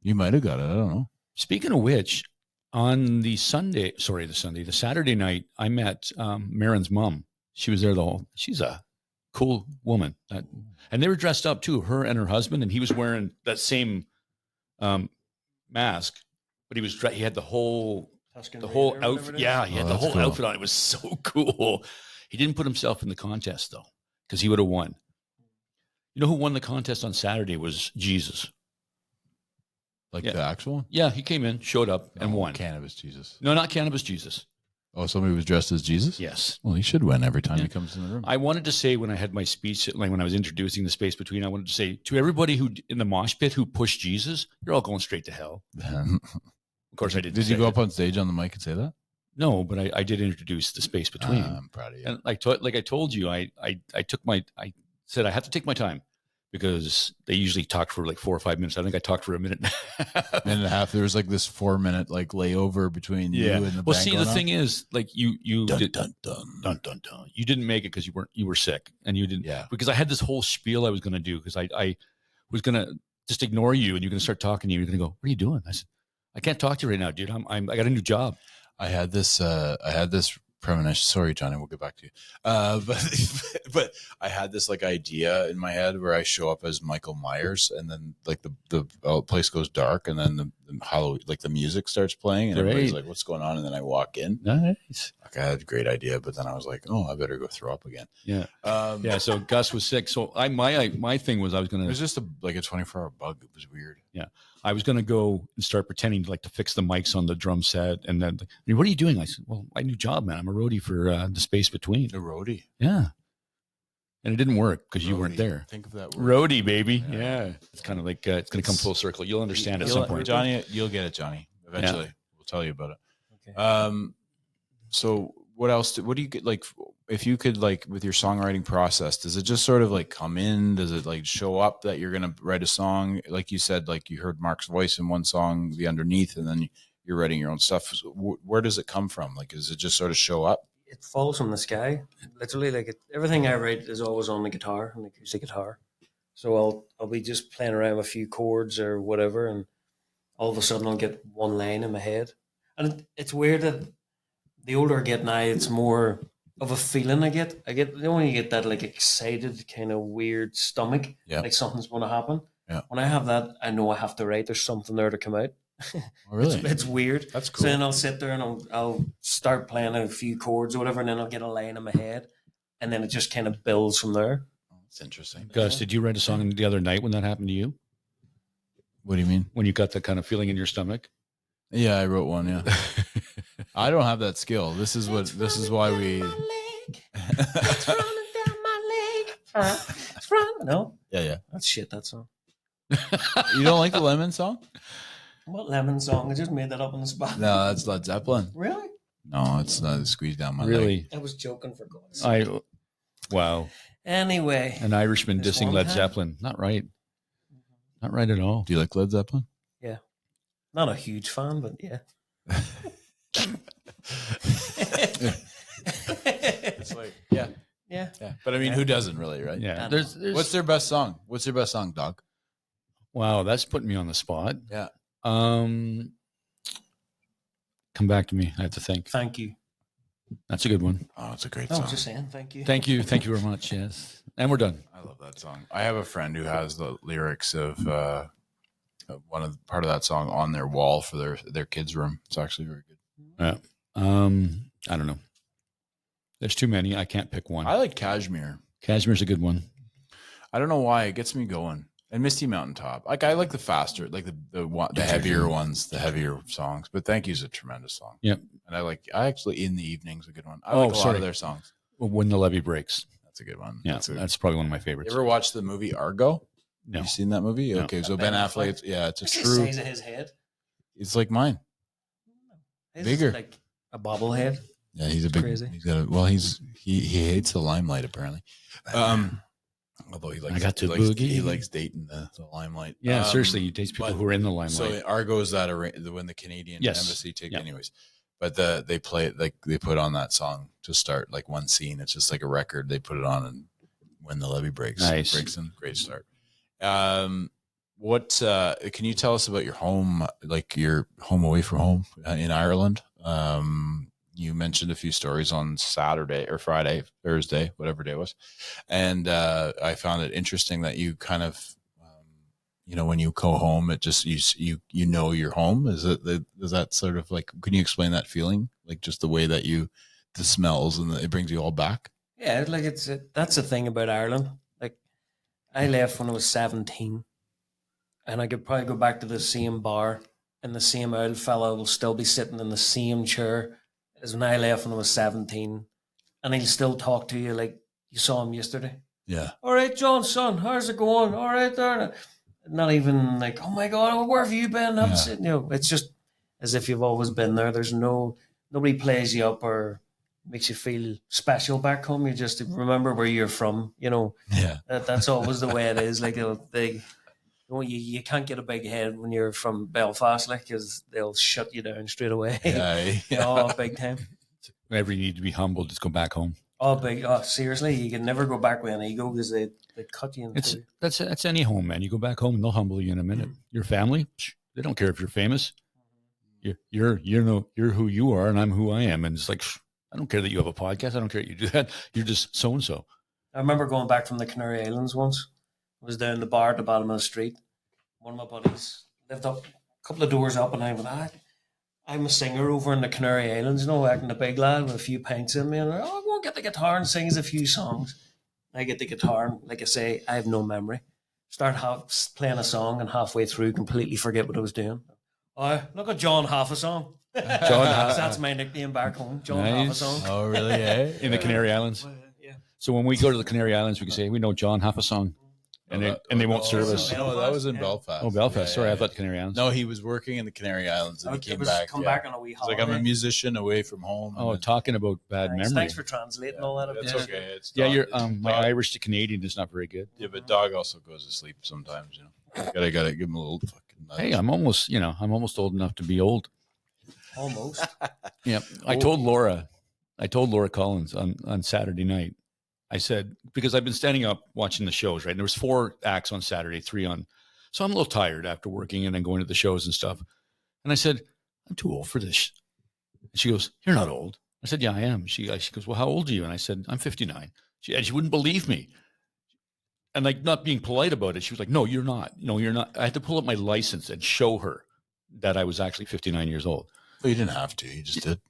You might have got it. I don't know. Speaking of which, on the Saturday night, I met Marin's mom. She was there she's a cool woman. And they were dressed up too, her and her husband, and he was wearing that same mask, but he had the whole outfit. Yeah, he had the that's whole cool. outfit on. It was so cool. He didn't put himself in the contest though, because he would have won. You know who won the contest on Saturday was Jesus. Like Yeah. the actual one? Yeah, he came in, showed up, and won. Cannabis Jesus. No, not Cannabis Jesus. Oh, somebody was dressed as Jesus? Yes. Well, he should win every time Yeah. he comes in the room. I wanted to say when I had my speech, like when I was introducing the Space Between, I wanted to say to everybody who in the mosh pit who pushed Jesus, you're all going straight to hell. Of course, I didn't. Did you say go it. up on stage on the mic and say that? No, but I did introduce the Space Between. I'm proud of you. And like I told you, I said I have to take my time because they usually talk for like 4 or 5 minutes. I think I talked for a minute. Minute and a half. There was like this 4-minute like layover between you and the Well, band see, going the on. thing is, like you Dun, did, dun, dun. dun dun dun. You didn't make it because you were sick and you didn't. Yeah. Because I had this whole spiel I was going to do because I was going to just ignore you and you're going to start talking to you. You're going to go, what are you doing? I said, I can't talk to you right now, dude. I got a new job. I had this premonition. Sorry, Johnny, we'll get back to you. But I had this like idea in my head where I show up as Michael Myers, and then like the place goes dark, and then the Halloween, like the music starts playing, and everybody's Great. like, "What's going on?" And then I walk in. Nice. Like I had a great idea, but then I was like, "Oh, I better go throw up again." Yeah. Yeah. So Gus was sick. So my thing was I was going It was to, just a 24-hour bug. It was weird. I was going to go and start pretending to fix the mics on the drum set. And then, what are you doing? I said, well, my new job, man. I'm a roadie for the Space Between. The roadie. Yeah. And it didn't work because you weren't Roadie. there. Think of that word. Roadie, baby. Yeah. Yeah. It's kind of like, it's going to come full circle. You'll understand at some point. Johnny, you'll get it, Johnny. Eventually, we'll tell you about it. Okay. So what else? What do you get? Like, if you could, like, with your songwriting process, does it just sort of like come in? Does it like show up that you're gonna write a song? Like you said, like you heard Mark's voice in one song, the underneath, and then you're writing your own stuff. So where does it come from? Like, does it just sort of show up? It falls from the sky. Literally, like everything I write is always on the guitar, an acoustic guitar. So I'll be just playing around with a few chords or whatever, and all of a sudden I'll get one line in my head. And it's weird that the older I get now, it's more of a feeling I get. When you get that like excited kind of weird stomach, Yeah. like something's going to happen. Yeah. When I have that, I know I have to write. There's something there to come out. Oh, really? It's weird. That's So cool. then I'll sit there and I'll start playing a few chords or whatever, and then I'll get a line in my head, and then it just kind of builds from there. That's interesting. Gus, did you write a song the other night when that happened to you? What do you mean? When you got that kind of feeling in your stomach? Yeah, I wrote one. Yeah, I don't have that skill. This is why we. It's running down my leg. It's running. No, Yeah. that's shit. That song. You don't like the Lemon song? What Lemon song? I just made that up on the spot. No, that's Led Zeppelin. Really? No, it's not. Squeeze down my leg. Really? I was joking for God's sake. Wow. Anyway, An Irishman This dissing one Led time? Zeppelin. Not right. Not right at all. Do you like Led Zeppelin? not a huge fan, but yeah. It's like, yeah. Yeah. Yeah, but I mean, who doesn't really, right? Yeah. I There's What's their best song? What's their best song, Dog? wow, that's putting me on the spot. Yeah. Come back to me. I have to think. Thank you. That's a good one. Oh, it's a great No, song. just saying. Thank you. Thank you. Thank you very much. Yes. And we're done. I love that song. I have a friend who has the lyrics of part of that song on their wall for their kids' room. It's actually very good. Yeah. I don't know. There's too many. I can't pick one. I like Kashmir. Cashmere's a good one. I don't know why it gets me going. And Misty Mountaintop. Like I like the faster, like the heavier ones, the heavier songs. But Thank You's a tremendous song. Yep. And I actually In the Evening's a good one. I like a lot of their songs. When the Levee Breaks. That's a good one. Yeah, that's probably one of my favorites. You ever watched the movie Argo? No. You seen that movie? No. Okay, so Ben Affleck. It's a What's the true. size of his head? It's like mine. His Bigger. is like a bobblehead. Yeah, he's a big. Crazy. He's got. He hates the limelight apparently. Although he likes. I got to he likes, boogie. He likes dating the limelight. Yeah, seriously, you date people who are in the limelight. So Argo is that when the Canadian embassy take anyways. But they play it like they put on that song to start like one scene. It's just like a record. They put it on and When the Levee Breaks. Nice. Breaks in. Great start. What can you tell us about your home, like your home away from home in Ireland? You mentioned a few stories on Saturday or Friday, Thursday, whatever day it was. And I found it interesting that you kind of, when you go home, it just, you know, you're home. Is that sort of like, can you explain that feeling? Like just the way that the smells and it brings you all back? Yeah, like that's the thing about Ireland. Like I left when I was 17 and I could probably go back to the same bar and the same old fella will still be sitting in the same chair as when I left when I was 17 and he'll still talk to you like you saw him yesterday. Yeah. All right, John, son, how's it going? All right, there. Not even like, oh my God, where have you been? I'm sitting, it's just as if you've always been there. There's nobody plays you up or makes you feel special back home. You just remember where you're from, Yeah. That's always the way it is. Like you can't get a big head when you're from Belfast, like, because they'll shut you down straight away. Yeah. Oh, big time. Whenever you need to be humble, just go back home. Oh, seriously, you can never go back with an ego because they cut you in two. That's any home, man. You go back home and they'll humble you in a minute. Your family, they don't care if you're famous. You're who you are, and I'm who I am, and it's like I don't care that you have a podcast. I don't care that you do that. You're just so and so. I remember going back from the Canary Islands once. I was down the bar at the bottom of the street. One of my buddies lived up a couple of doors up, and I went, I'm a singer over in the Canary Islands, acting a big lad with a few pints in me. And I go and get the guitar and sing us a few songs. I get the guitar, and like I say, I have no memory. Start playing a song, and halfway through, completely forget what I was doing. Oh, look at John Half a Song. That's my nickname back home, John Half a Song. Oh, really? Eh? In the Canary Islands. Yeah. So when we go to the Canary Islands, we can say we know John Half a Song, and they won't serve us. No, that was in Belfast. Oh, Belfast. Yeah, Sorry, yeah, I thought Canary Islands. No, he was working in the Canary Islands and he came back. Back on a wee He's holiday. like, I'm a musician away from home. Oh, talking about bad memory. Thanks for translating all that. That's okay. It's Yeah, Dog. you're It's my Dog. Irish to Canadian is not very good. Yeah, but Dog also goes to sleep sometimes. Gotta give him a little fucking nudge. Hey, I'm almost old enough to be old. Almost. Yeah, I told Laura Collins on Saturday night. I said, because I've been standing up watching the shows, right? And there was 4 acts on Saturday, 3 on. So I'm a little tired after working and then going to the shows and stuff. And I said, I'm too old for this. And she goes, you're not old. I said, yeah, I am. She goes, well, how old are you? And I said, I'm 59. She wouldn't believe me. And like not being polite about it, she was like, no, you're not. No, you're not. I had to pull up my license and show her that I was actually 59 years old. Well, you didn't have to. You just did.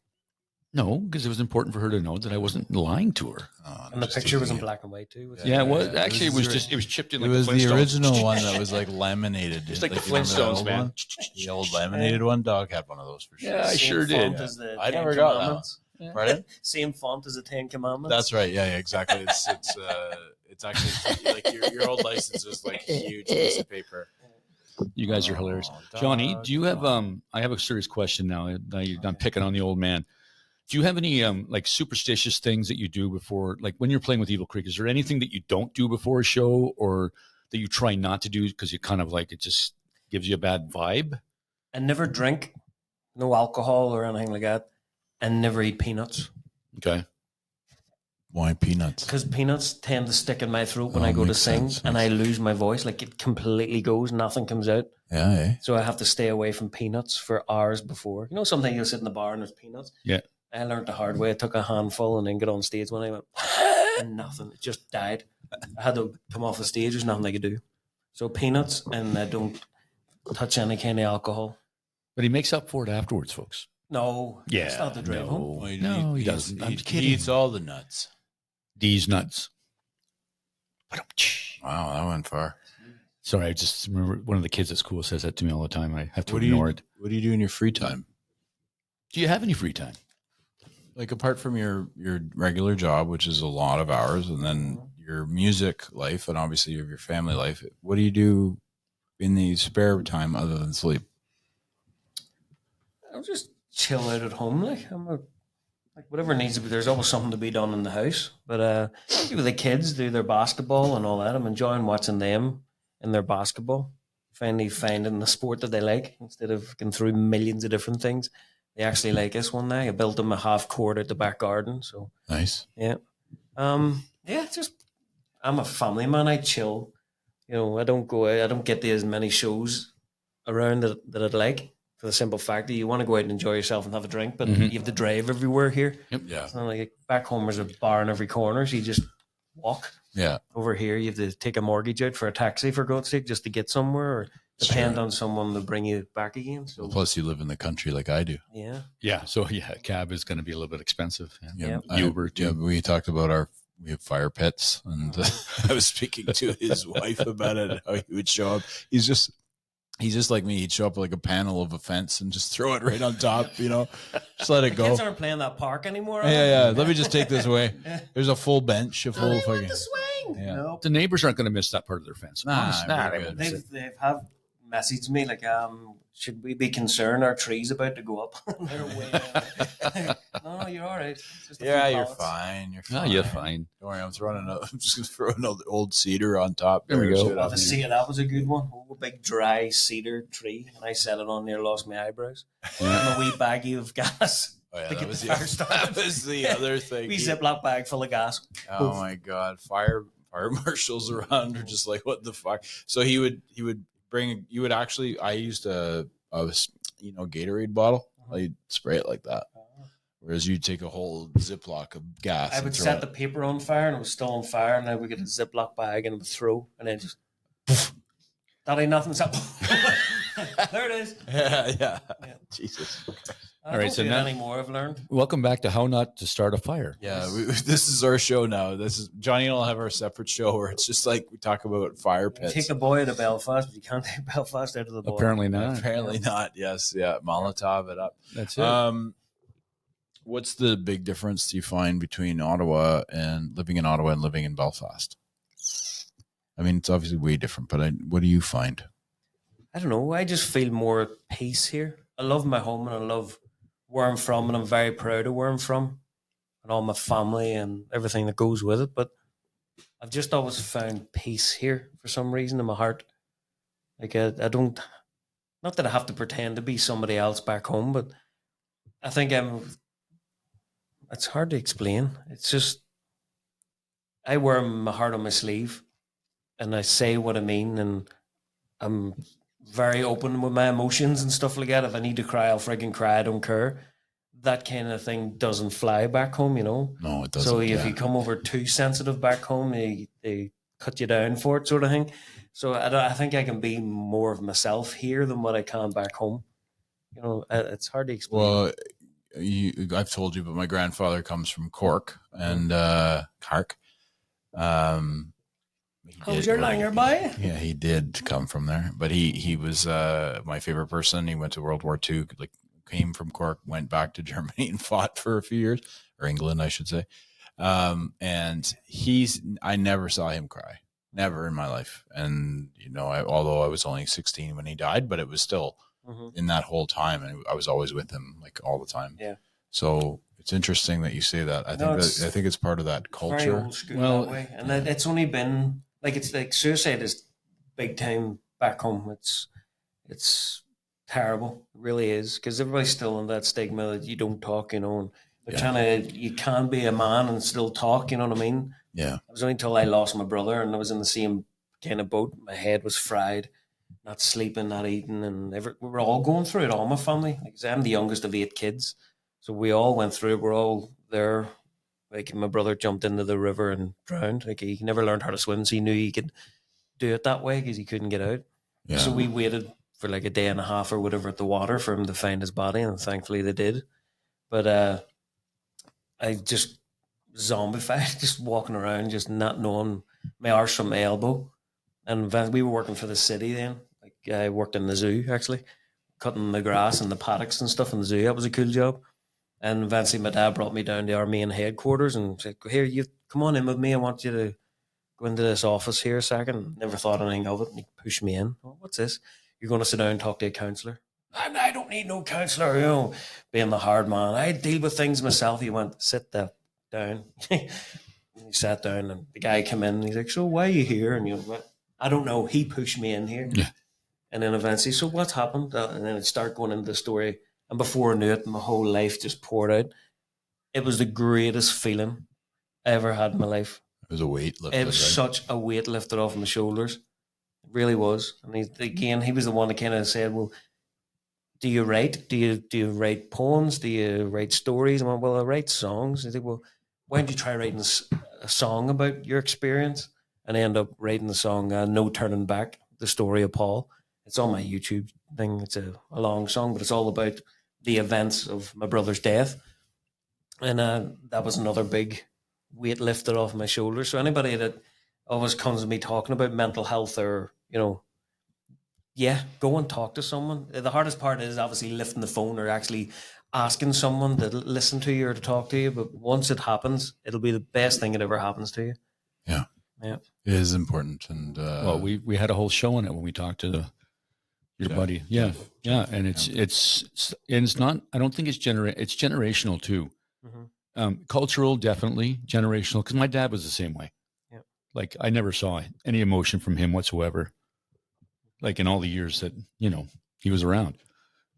No, because it was important for her to know that I wasn't lying to her. Oh, And the picture was in black and white too. Yeah, it was. Actually, it was chipped in. It Like was the the Flintstones. original one that was like laminated. It's like the you remember that Flintstones, old man. one? The old laminated one. Dog had one of those for sure. Yeah, I sure Same did. font as the I Ten never got that Commandments. Pardon? Same font as the Ten Commandments. That's right. Yeah, exactly. It's actually like your old license is like a huge piece of paper. You guys are hilarious. Oh, Johnny, Dog, do you have come I have a serious question now. I'm picking on the old man. Do you have any like superstitious things that you do before, like when you're playing with Evil Creek? Is there anything that you don't do before a show, or that you try not to do because you kind of like it just gives you a bad vibe? And never drink, no alcohol or anything like that, and never eat peanuts. Okay. Why peanuts? Because peanuts tend to stick in my throat when Oh, I go to makes sing, sense. and I lose my voice. Like it completely goes, nothing comes out. Yeah, eh? So I have to stay away from peanuts for hours before. You know, sometimes you'll sit in the bar and there's peanuts. Yeah. I learned the hard way. I took a handful and then got on stage when I went, and nothing. It just died. I had to come off the stage. There's nothing I could do. So peanuts, and I don't touch any kind of alcohol. But he makes up for it afterwards, folks. No, Yeah. it's not the drive home. No, he doesn't. I'm He kidding. eats all the nuts. D's nuts. Wow, that went far. Sorry, I just remember one of the kids at school says that to me all the time. I have to What ignore it. What do you do in your free time? Do you have any free time? Like apart from your regular job, which is a lot of hours, and then your music life, and obviously you have your family life. What do you do in the spare time other than sleep? I'll just chill out at home. Like whatever needs to be. There's always something to be done in the house. But with the kids do their basketball and all that. I'm enjoying watching them in their basketball. Finally finding the sport that they like instead of going through millions of different things. They actually like this one now. I built them a half court at the back garden. So Nice. yeah. Just I'm a family man. I chill. You know, I don't go out. I don't get to as many shows around that I'd like, for the simple fact that you want to go out and enjoy yourself and have a drink, but you have to drive everywhere here. Yep. Yeah. It's not like back home there's a bar in every corner, so you just walk. Yeah. Over here, you have to take a mortgage out for a taxi, for God's sake, just to get somewhere, or depend on someone to bring you back again. So Plus, you live in the country like I do. yeah. Yeah. So yeah, cab is going to be a little bit expensive. Yeah. Uber too. Yeah, we talked about we have fire pits, and I was speaking to his wife about it. How he would show up. He's just like me. He'd show up like a panel of a fence and just throw it right on top. You know, just let it go. Kids aren't playing that park anymore. Yeah. Let me just take this away. There's a full bench, a full fucking. The swing. Yeah. Nope. The neighbors aren't going to miss that part of their fence. Nah, Honestly, we're they good. won't miss it. They've have messaged me like, should we be concerned our tree's about to go up? They're way no, you're all right. It's just a few Yeah, you're pallets. fine. You're No, fine. you're fine. Don't worry, I'm just gonna throw an old cedar on top. There we go. Shit Oh, off the you. cedar, that was a good one. Oh, a big dry cedar tree, and I set it on there, lost my eyebrows. And a wee baggie of gas. Oh, yeah, to that get was the the fire started. that was the other thing. Wee Ziploc bag full of gas. Oh my god, fire marshals around are just like, what the fuck? So he would bring. You would actually. I used a Gatorade bottle. I'd spray it like that. Whereas you take a whole Ziploc of gas. I would set the paper on fire, and it was still on fire, and I would get a Ziploc bag and it would throw, and then just that ain't nothing. So there it is. Yeah. Yeah. Jesus. I All right, don't so do it now- anymore. I've learned. Welcome back to How Not to Start a Fire. Yeah, this is our show now. This is Johnny and I'll have our separate show where it's just like we talk about fire pits. Take the boy to Belfast, but you can't take Belfast out of the boy. Apparently not. Apparently not. Yes, yeah. Molotov it up. That's it. What's the big difference do you find between Ottawa and living in Belfast? I mean, it's obviously way different, but what do you find? I don't know. I just feel more at peace here. I love my home and I love where I'm from, and I'm very proud of where I'm from and all my family and everything that goes with it. But I've just always found peace here for some reason in my heart. Like I don't, not that I have to pretend to be somebody else back home, but I think it's hard to explain. It's just, I wear my heart on my sleeve and I say what I mean, and I'm very open with my emotions and stuff like that. If I need to cry, I'll friggin' cry. I don't care. That kind of thing doesn't fly back home, you know? No, it doesn't. So if you come over too sensitive back home, they cut you down for it, sort of thing. So I think I can be more of myself here than what I can back home. You know, it's hard to explain. Well, I've told you, but my grandfather comes from Cork and Cork. How's your langer boy? Yeah, he did come from there, but he was my favorite person. He went to World War II, like came from Cork, went back to Germany and fought for a few years, or England, I should say. And I never saw him cry, never in my life. And although I was only 16 when he died, but it was still in that whole time, and I was always with him like all the time. Yeah. So it's interesting that you say that. I think it's part of that culture. Very old school that way. And it's only been it's like suicide is big time back home. It's terrible. It really is, because everybody's still in that stigma that you don't talk, and They're trying to, you can be a man and still talk, you know what I mean? Yeah. It was only until I lost my brother and I was in the same kind of boat. My head was fried, not sleeping, not eating, and we were all going through it, all my family. Like I said, I'm the youngest of 8 kids. So we all went through it. We're all there. Like my brother jumped into the river and drowned. Like he never learned how to swim, so he knew he could do it that way because he couldn't get out. Yeah. So we waited for like a day and a half or whatever at the water for him to find his body, and thankfully they did. But I just zombified, just walking around, just not knowing my arse from my elbow. And we were working for the city then. Like I worked in the zoo actually, cutting the grass and the paddocks and stuff in the zoo. That was a cool job. And eventually my dad brought me down to our main headquarters and said, "Here, you come on in with me. I want you to go into this office here a second." Never thought anything of it. And he pushed me in. "Oh, what's this? You're going to sit down and talk to a counsellor?" "I don't need no counsellor, you know, being the hard man. I deal with things myself." He went, "Sit down." He sat down and the guy came in and he's like, "So why are you here?" And you know, "I don't know. He pushed me in here." Yeah. And then eventually, "So what's happened?" And then it started going into the story. And before I knew it, my whole life just poured out. It was the greatest feeling I ever had in my life. It was a weight lifted. It was such a weight lifted off my shoulders. It really was. And he was the one that kind of said, "Well, do you write? Do you write poems? Do you write stories?" I went, "Well, I write songs." He said, "Well, why don't you try writing a song about your experience?" And I end up writing the song "No Turning Back," the story of Paul. It's on my YouTube thing. It's a long song, but it's all about the events of my brother's death. And that was another big weight lifted off my shoulders. So anybody that always comes to me talking about mental health or, you know, yeah, go and talk to someone. The hardest part is obviously lifting the phone or actually asking someone to listen to you or to talk to you. But once it happens, it'll be the best thing that ever happens to you. Yeah. Yeah. It is important. And Well, we had a whole show on it when we talked to your buddy. Yeah. Yeah. And it's not, I don't think it's generational too. Mm-hmm. Cultural, definitely generational. Cause my dad was the same way. Yeah. Like I never saw any emotion from him whatsoever. Like in all the years that, you know, he was around.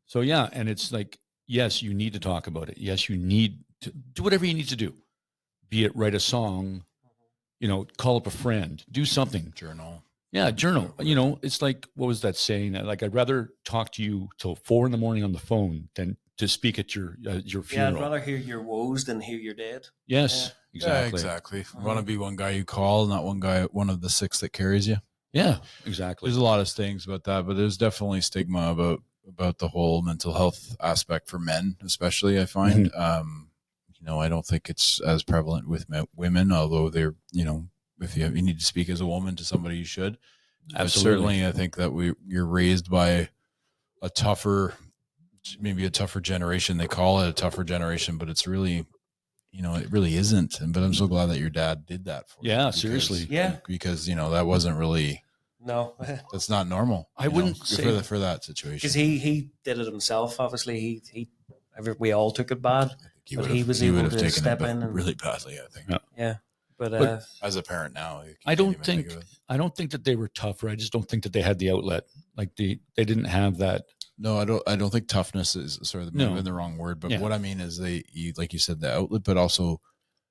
So yeah. And it's like, yes, you need to talk about it. Yes, you need to do whatever you need to do. Be it write a song, you know, call up a friend, do something. journal. Yeah, journal. You know, it's like, what was that saying? Like, I'd rather talk to you till 4 a.m. on the phone than to speak at your funeral. Yeah, I'd rather hear your woes than hear your dead. Yes, Yeah, exactly. exactly. You want to be one guy you call, not one of the 6 that carries you. Yeah, exactly. There's a lot of things about that, but there's definitely stigma about the whole mental health aspect for men, especially. I find, you know, I don't think it's as prevalent with women, although they're, you know, if you need to speak as a woman to somebody, you should. Absolutely. Certainly, I think that you're raised by maybe a tougher generation. They call it a tougher generation, but it's really, you know, it really isn't. But I'm so glad that your dad did that for you. Yeah, seriously. Yeah. Because, you know, that wasn't really, No. that's not normal. I wouldn't say for that situation. Because he did it himself, obviously. We all took it bad. He was able to step in and really badly, I think. Yeah. But as a parent now, I don't think that they were tougher. I just don't think that they had the outlet. Like they didn't have that. No, I don't think toughness is sort of maybe the wrong word, but what I mean is like you said, the outlet, but also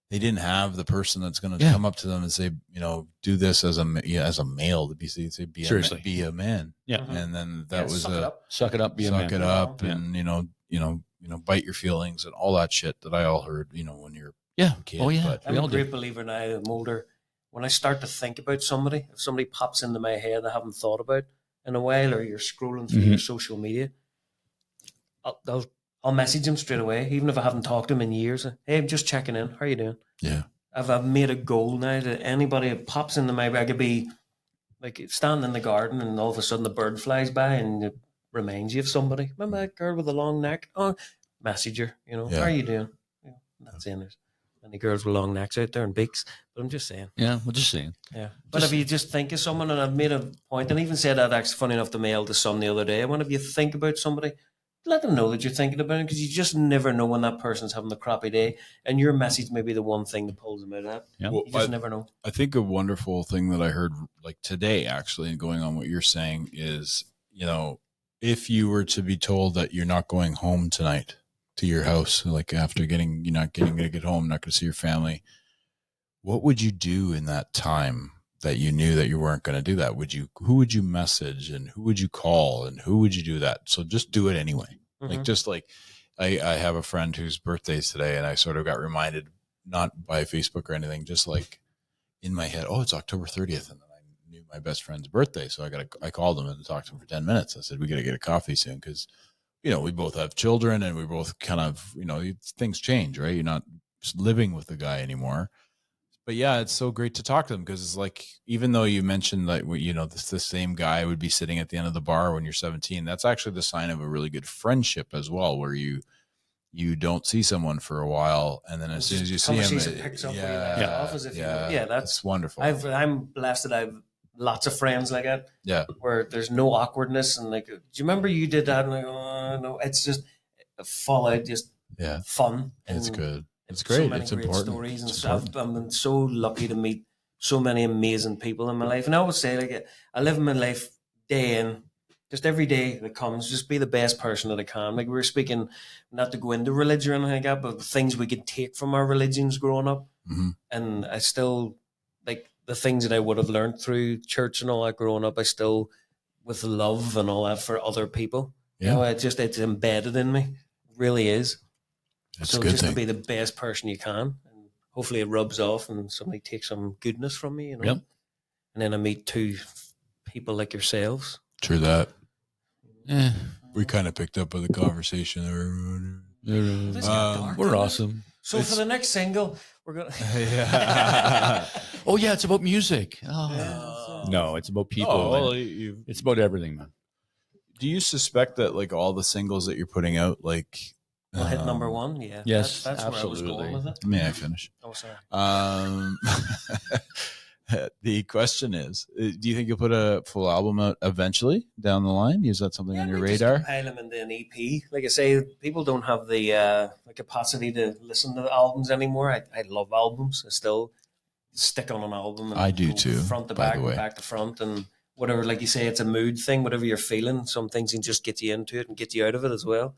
they didn't have the person that's going to come up to them and say, you know, do this as a male, to be a man. Yeah. And then that was suck it up, be a man. Suck it up, and you know, bite your feelings and all that shit that I all heard, you know, when you're a kid. Oh yeah. But I'm a great believer now that I'm older. When I start to think about somebody, if somebody pops into my head I haven't thought about in a while, or you're scrolling through your social media, I'll message them straight away, even if I haven't talked to them in years. "Hey, I'm just checking in. How are you doing?" Yeah. I've made a goal now that anybody that pops into my, I could be like standing in the garden and all of a sudden the bird flies by and it reminds you of somebody. "Remember that girl with the long neck?" Oh, message her, you know, "How are you doing?" You know, not saying there's many girls with long necks out there and beaks, but I'm just saying. Yeah, we're just saying. Yeah. But if you just think of someone, and I've made a point, and even said that actually funny enough to my eldest son the other day, if you think about somebody, let them know that you're thinking about it, because you just never know when that person's having a crappy day, and your message may be the one thing that pulls them out of that. Yeah. You just never know. I think a wonderful thing that I heard like today, actually, and going on what you're saying is, you know, if you were to be told that you're not going home tonight to your house, like after you're not getting to get home, not going to see your family, what would you do in that time that you knew that you weren't going to do that? Who would you message and who would you call and who would you do that? So just do it anyway. Like, just like I have a friend whose birthday's today, and I sort of got reminded, not by Facebook or anything, just like in my head, oh, it's October 30th. And then I knew my best friend's birthday. So I called him and talked to him for 10 minutes. I said, we got to get a coffee soon. Cause we both have children and we both kind of, things change, right? You're not living with the guy anymore. But yeah, it's so great to talk to them because it's like, even though you mentioned like, the same guy would be sitting at the end of the bar when you're 17, that's actually the sign of a really good friendship as well, where you don't see someone for a while, and then as soon as you see him, picks up that's wonderful. I'm blessed that I've lots of friends like that. Yeah, where there's no awkwardness and like, do you remember you did that? And like, oh no, it's just fallout, just fun. It's good. It's great. So many it's great important. stories and stuff. I've been so lucky to meet so many amazing people in my life, and I always say like, I live my life day in. Just every day that comes, just be the best person that I can. Like we were speaking, not to go into religion or anything like that, but the things we could take from our religions growing up. Mm-hmm. And I still, like the things that I would have learned through church and all that growing up, I still, with love and all that for other people. Yeah. It's embedded in me. It really is. That's so a good just thing. to be the best person you can. And hopefully it rubs off and somebody takes some goodness from me, Yep. And then I meet two people like yourselves. True that. We kind of picked up with the conversation. We're awesome. So for the next single, we're gonna. Oh yeah, it's about music. No, it's about people. It's about everything, man. Do you suspect that like all the singles that you're putting out, like, will hit number one? Yeah. Yes, that's absolutely. Where I was going with it. May I finish? Oh, sorry. The question is, do you think you'll put a full album out eventually down the line? Is that something on your radar? Just compile them into an EP. Like I say, people don't have the capacity to listen to albums anymore. I love albums. I still stick on an album. And I do too. Front to by back, the way. back to front, and whatever. Like you say, it's a mood thing. Whatever you're feeling, some things can just get you into it and get you out of it as well.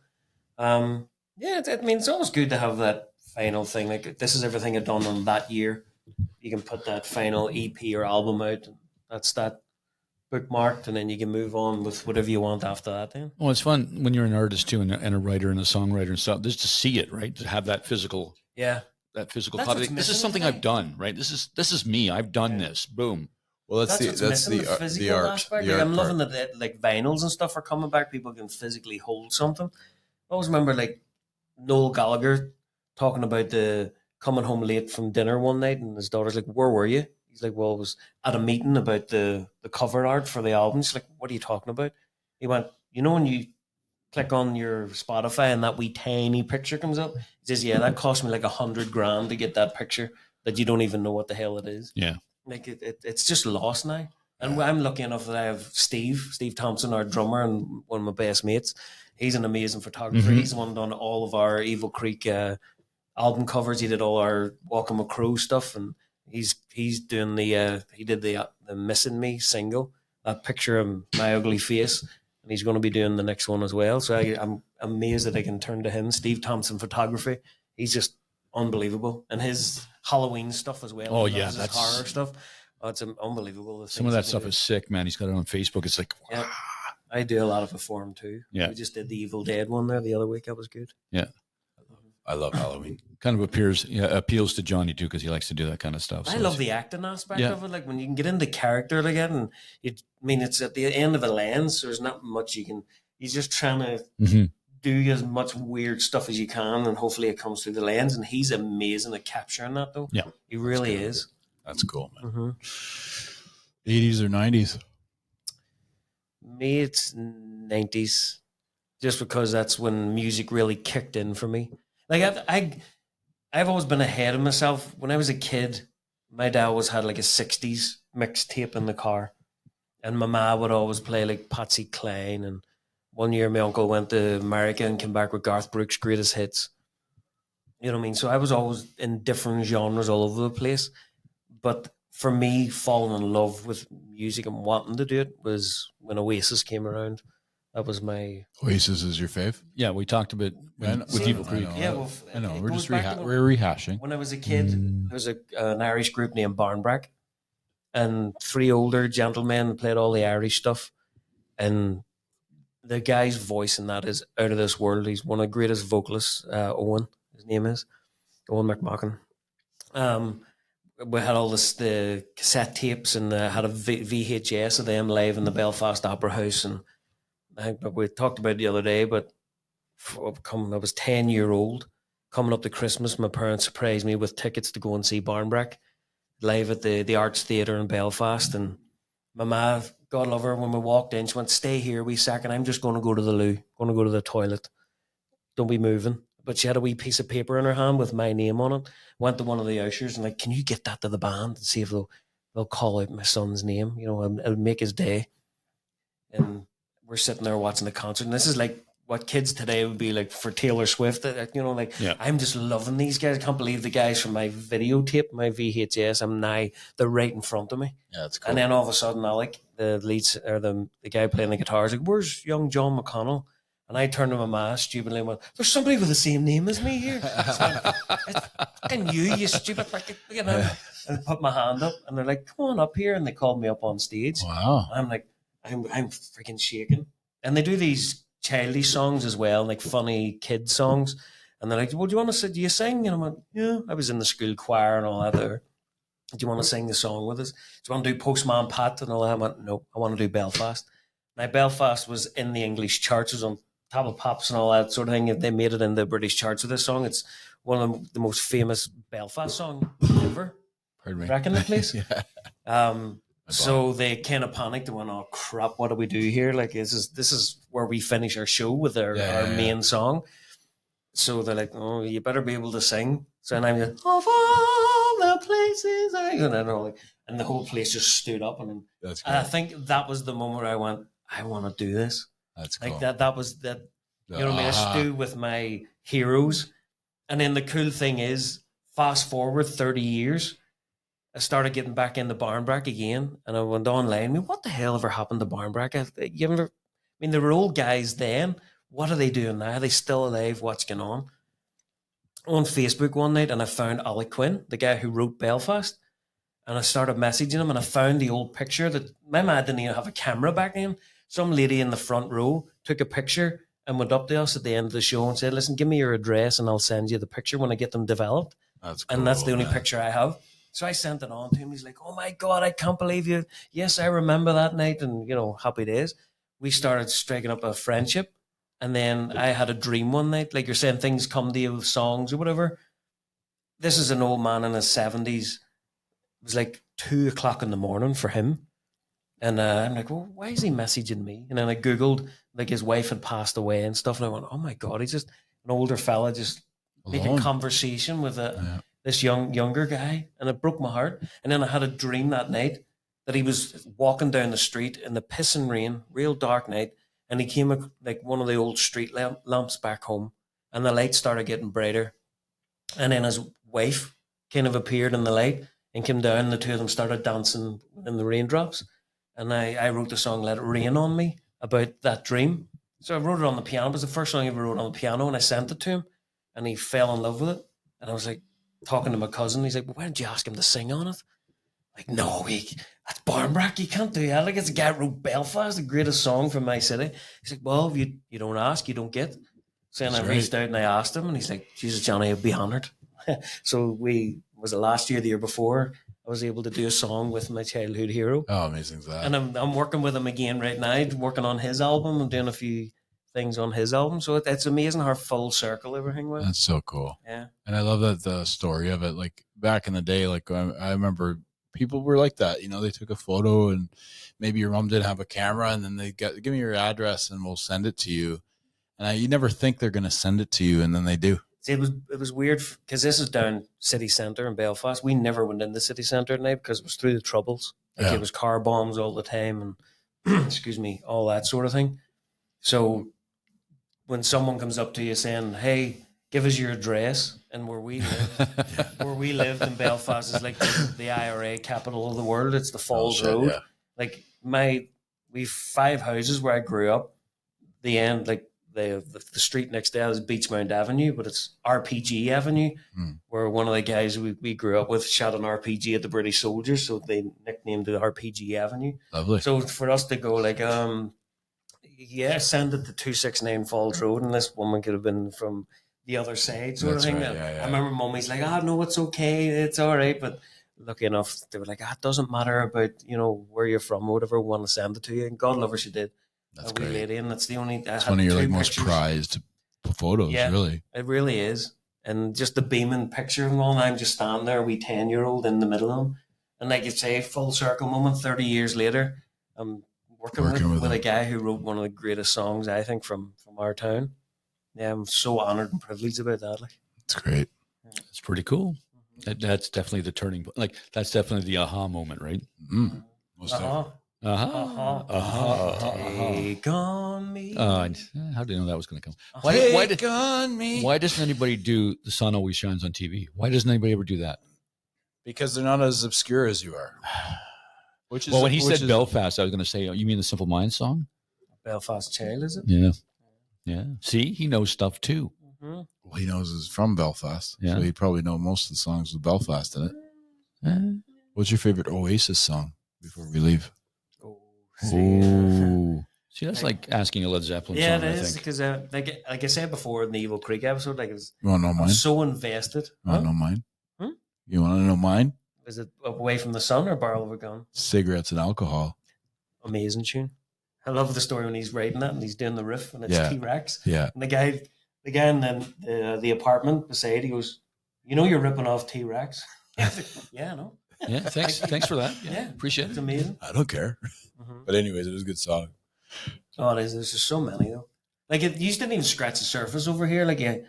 It's always good to have that final thing. Like, this is everything I've done on that year. You can put that final EP or album out, and that's that bookmarked, and then you can move on with whatever you want after that. Then, well, it's fun when you're an artist too, and a writer and a songwriter and stuff. Just to see it, right? To have that physical, that's quality. This is something I've done, right? This is me. I've done this. Boom. Well, that's the physical art. aspect. The like, art I'm loving part. that like vinyls and stuff are coming back. People can physically hold something. I always remember like Noel Gallagher talking about the coming home late from dinner one night, and his daughter's like, "Where were you?" He's like, "Well, I was at a meeting about the cover art for the album." She's like, "What are you talking about?" He went, when you click on your Spotify and that wee tiny picture comes up, he says, "Yeah, that cost me like $100,000 to get that picture that you don't even know what the hell it is." Yeah. Like it's just lost now. And I'm lucky enough that I have Steve Thompson, our drummer and one of my best mates. He's an amazing photographer. Mm-hmm. He's the one done all of our Evil Creek album covers. He did all our Walking with Crow stuff, and he's doing he did the Missing Me single, that picture of my ugly face, and he's going to be doing the next one as well. So I'm amazed that I can turn to him. Steve Thompson Photography. He's just unbelievable, and his Halloween stuff as well. Oh yeah, his that's horror stuff. Oh, it's unbelievable. Some of that stuff is sick, man. He's got it on Facebook. It's like, wow. Yeah. I do a lot of it for him too. Yeah. We just did the Evil Dead one there the other week. That was good. Yeah. I love Halloween. Kind of appeals to Johnny too, because he likes to do that kind of stuff. So I love the acting aspect of it. Like when you can get into character again, and it's at the end of a lens. So there's not much you can. You're just trying to do as much weird stuff as you can, and hopefully it comes through the lens. And he's amazing at capturing that, though. Yeah, he really is. That's cool, man. 80s or 90s? Me, it's 90s, just because that's when music really kicked in for me. Like I've always been ahead of myself. When I was a kid, my dad always had like a 60s mixtape in the car, and my ma would always play like Patsy Cline. And one year my uncle went to America and came back with Garth Brooks' greatest hits. You know what I mean? So I was always in different genres all over the place. But for me, falling in love with music and wanting to do it was when Oasis came around. That was my. Oasis is your fave? Yeah, we talked about with Evil Creed. Yeah, well, I know. it We're goes just back to we're rehashing. when I was a kid. There was an Irish group named Barnbrack, and 3 older gentlemen played all the Irish stuff. And the guy's voice in that is out of this world. He's one of the greatest vocalists. Owen, his name is Owen McMacken. We had all the cassette tapes, and had a VHS of them live in the Belfast Opera House. And I think we talked about it the other day, but I was 10-year-old. Coming up to Christmas, my parents surprised me with tickets to go and see Barnbrack live at the Arts Theatre in Belfast. And my ma, God love her, when we walked in, she went, "Stay here a wee second. I'm just going to go to the loo, going to go to the toilet. Don't be moving." But she had a wee piece of paper in her hand with my name on it. Went to one of the ushers and like, "Can you get that to the band and see if they'll call out my son's name? You know, it'll make his day." And we're sitting there watching the concert, and this is like what kids today would be like for Taylor Swift. You know, like, Yeah. I'm just loving these guys. I can't believe the guys from my videotape, my VHS. They're right in front of me. Yeah, that's cool. And then all of a sudden, Alec, the guy playing the guitar, is like, "Where's young John McConnell?" And I turned to my ma stupidly and went, "There's somebody with the same name as me here." So it's fucking you stupid, you know. And I put my hand up, and they're like, "Come on up here," and they called me up on stage. Wow. And I'm like, I'm freaking shaking. And they do these childish songs as well, like funny kid songs. And they're like, "Well, do you want to sing? Do you sing?" And I went, "Yeah." I was in the school choir and all that there. "Do you want to sing the song with us? Do you want to do Postman Pat and all that?" I went, "No, I want to do Belfast." Now, Belfast was in the English charts. It was on Top of Pops and all that sort of thing. They made it in the British charts with this song. It's one of the most famous Belfast songs ever. Pardon me. Back in the place. Yeah. So they kind of panicked and went, "Oh crap, what do we do here? Like, this is where we finish our show with our main song." So they're like, "Oh, you better be able to sing." So then I'm like, "Of all the places I," and the whole place just stood up. And That's I cool. think that was the moment where I went, "I want to do this." That's cool. Like that was that. You know what I mean? I stew with my heroes. And then the cool thing is, fast forward 30 years, I started getting back into Barnbrack again, and I went online. I mean, what the hell ever happened to Barnbrack? They were old guys then. What are they doing now? Are they still alive? What's going on? On Facebook one night, and I found Alec Quinn, the guy who wrote Belfast, and I started messaging him, and I found the old picture that my man didn't even have a camera back then. Some lady in the front row took a picture and went up to us at the end of the show and said, "Listen, give me your address and I'll send you the picture when I get them developed." That's cool. And that's the only picture I have. So I sent it on to him. He's like, "Oh my God, I can't believe you. Yes, I remember that night." And, happy days. We started striking up a friendship. And then I had a dream one night, like you're saying, things come to you with songs or whatever. This is an old man in his 70s. It was like 2:00 in the morning for him. And I'm like, "Well, why is he messaging me?" And then I Googled, like, his wife had passed away and stuff. And I went, "Oh my God, he's just an older fella just making conversation with this younger guy." And it broke my heart. And then I had a dream that night that he was walking down the street in the pissing rain, real dark night. And he came like one of the old street lamps back home. And the light started getting brighter. And then his wife kind of appeared in the light and came down. And the two of them started dancing in the raindrops. And I wrote the song "Let It Rain on Me" about that dream. So I wrote it on the piano. It was the first song I ever wrote on the piano, and I sent it to him, and he fell in love with it. And I was like talking to my cousin. He's like, "Well, why didn't you ask him to sing on it?" Like, "No, that's Barnbrack. You can't do that. Like, it's a guy who wrote Belfast, the greatest song from my city." He's like, "Well, if you don't ask, you don't get." So then I reached out and I asked him, and he's like, "Jesus, Johnny, I'd be honored." So was it last year, the year before, I was able to do a song with my childhood hero. Oh, amazing that. And I'm working with him again right now, working on his album. I'm doing a few things on his album. So it's amazing how full circle everything went. That's so cool. Yeah. And I love that the story of it. Like back in the day, like I remember people were like that. They took a photo and maybe your mom didn't have a camera, and then they give me your address and we'll send it to you. And you never think they're going to send it to you, and then they do. See, it was weird because this is down city centre in Belfast. We never went in the city centre at night because it was through the Troubles. Like, it was car bombs all the time and excuse me, all that sort of thing. So when someone comes up to you saying, "Hey, give us your address," and where we lived in Belfast is like the IRA capital of the world. It's the Falls Road. Yeah. Like we've 5 houses where I grew up. the end, like the street next to that is Beachmount Avenue, but it's RPG Avenue, where one of the guys we grew up with shot an RPG at the British soldiers, so they nicknamed it RPG Avenue. Lovely. So for us to go like, send it to 269 Falls Road, and this woman could have been from the other side, sort That's of thing. right, yeah. I remember Mummy's like, no, it's okay, it's all right, but lucky enough, they were like, it doesn't matter about where you're from or whatever. We want to send it to you, and God love her, she did. That's wee great. lady, and that's the only. It's one of your most prized photos, really. It really is, and just the beaming picture of them all. And I'm just standing there, a wee 10-year-old in the middle of them, and like you say, full circle moment. 30 years later, I'm working with a guy who wrote one of the greatest songs I think from our town. Yeah, I'm so honored and privileged about that. Like, it's great. It's pretty cool. That's definitely the turning point. Like, that's definitely the aha moment, right? Most definitely. Take on me. How did you know that was going to come? Take on me. Why doesn't anybody do The Sun Always Shines on TV? Why doesn't anybody ever do that? Because they're not as obscure as you are. When he said Belfast, I was going to say, you mean the Simple Minds song? Belfast Child, is it? Yeah. See, he knows stuff too. Well, he knows it's from Belfast, so he'd probably know most of the songs with Belfast in it. What's your favorite Oasis song before we leave? See, that's like asking a Led Zeppelin song. Yeah, it is, because like I said before in the Evil Creek episode, like you want to know mine? I'm so invested. You want to know mine? You want to know mine? Is it Away from the Sun or Barrel of a Gun? Cigarettes and Alcohol. Amazing tune. I love the story when he's writing that and he's doing the riff and it's T-Rex. Yeah. And the guy in the apartment beside, he goes, you're ripping off T-Rex. Yeah, I know. Yeah, thanks for that. Yeah, appreciate it. It's amazing. I don't care. But anyways, it was a good song. Oh, there's just so many though. Like you just didn't even scratch the surface over here. Like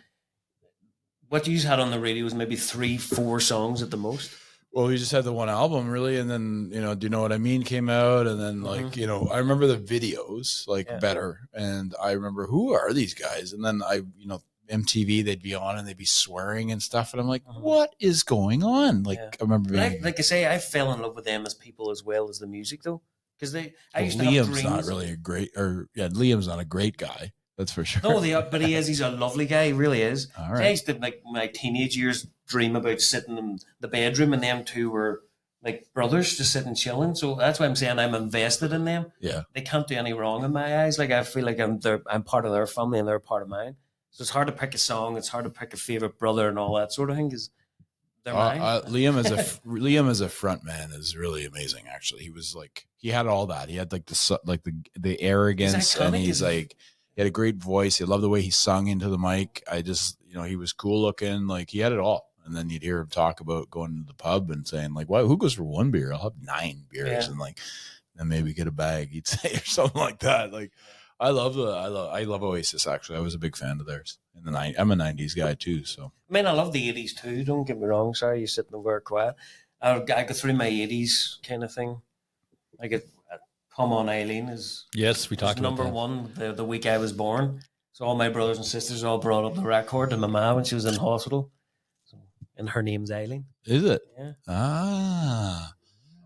what you had on the radio was maybe 3-4 songs at the most. Well, we just had the one album really, and then Do You Know What I Mean came out, and then I remember the videos better, and I remember who are these guys, and then MTV, they'd be on and they'd be swearing and stuff, and I'm like, what is going on? I remember being like I say, I fell in love with them as people as well as the music though, because I used to have Liam's dreams. not really Liam's not a great guy. That's for sure. No, but he is. He's a lovely guy. He really is. All right. I used to, like, my teenage years, dream about sitting in the bedroom, and them two were like brothers, just sitting chilling. So that's why I'm saying I'm invested in them. Yeah. They can't do any wrong in my eyes. Like, I feel like I'm part of their family and they're part of mine. So it's hard to pick a song. It's hard to pick a favorite brother and all that sort of thing, because they're mine. Liam as a front man is really amazing. Actually, he was he had all that. He had the arrogance, and he's like. He had a great voice. I love the way he sung into the mic. I just, he was cool looking. He had it all. And then you'd hear him talk about going to the pub and saying, "Why? Who goes for one beer? I'll have 9 beers and then maybe get a bag." He'd say or something like that. I love Oasis. Actually, I was a big fan of theirs. I'm a '90s guy too. So I love the '80s too. Don't get me wrong. Sorry, you're sitting over quiet. I go through my '80s kind of thing. I get. Come On Eileen is we talked about number that. one the week I was born. So all my brothers and sisters all brought up the record to my mom when she was in hospital. So, and her name's Eileen. Is it? Yeah.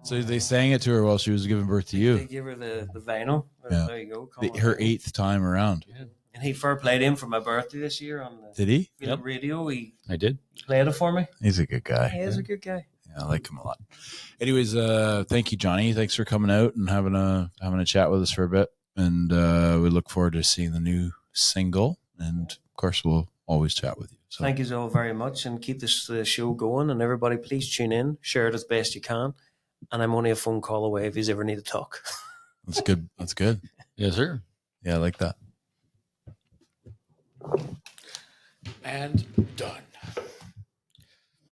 So they sang it to her while she was giving birth to you. They give her the vinyl. Yeah. There you go. Her 8th time around. Yeah. And he fair played him for my birthday this year on the Did he? radio. I did. He played it for me. He's a good guy. He is a good guy. I like him a lot. Anyways, thank you, Johnny. Thanks for coming out and having a chat with us for a bit. And we look forward to seeing the new single. And of course, we'll always chat with you. So thank you all very much, and keep this show going. And everybody, please tune in, share it as best you can. And I'm only a phone call away if you ever need to talk. That's good. That's good. Yes, sir. Yeah, I like that. And done.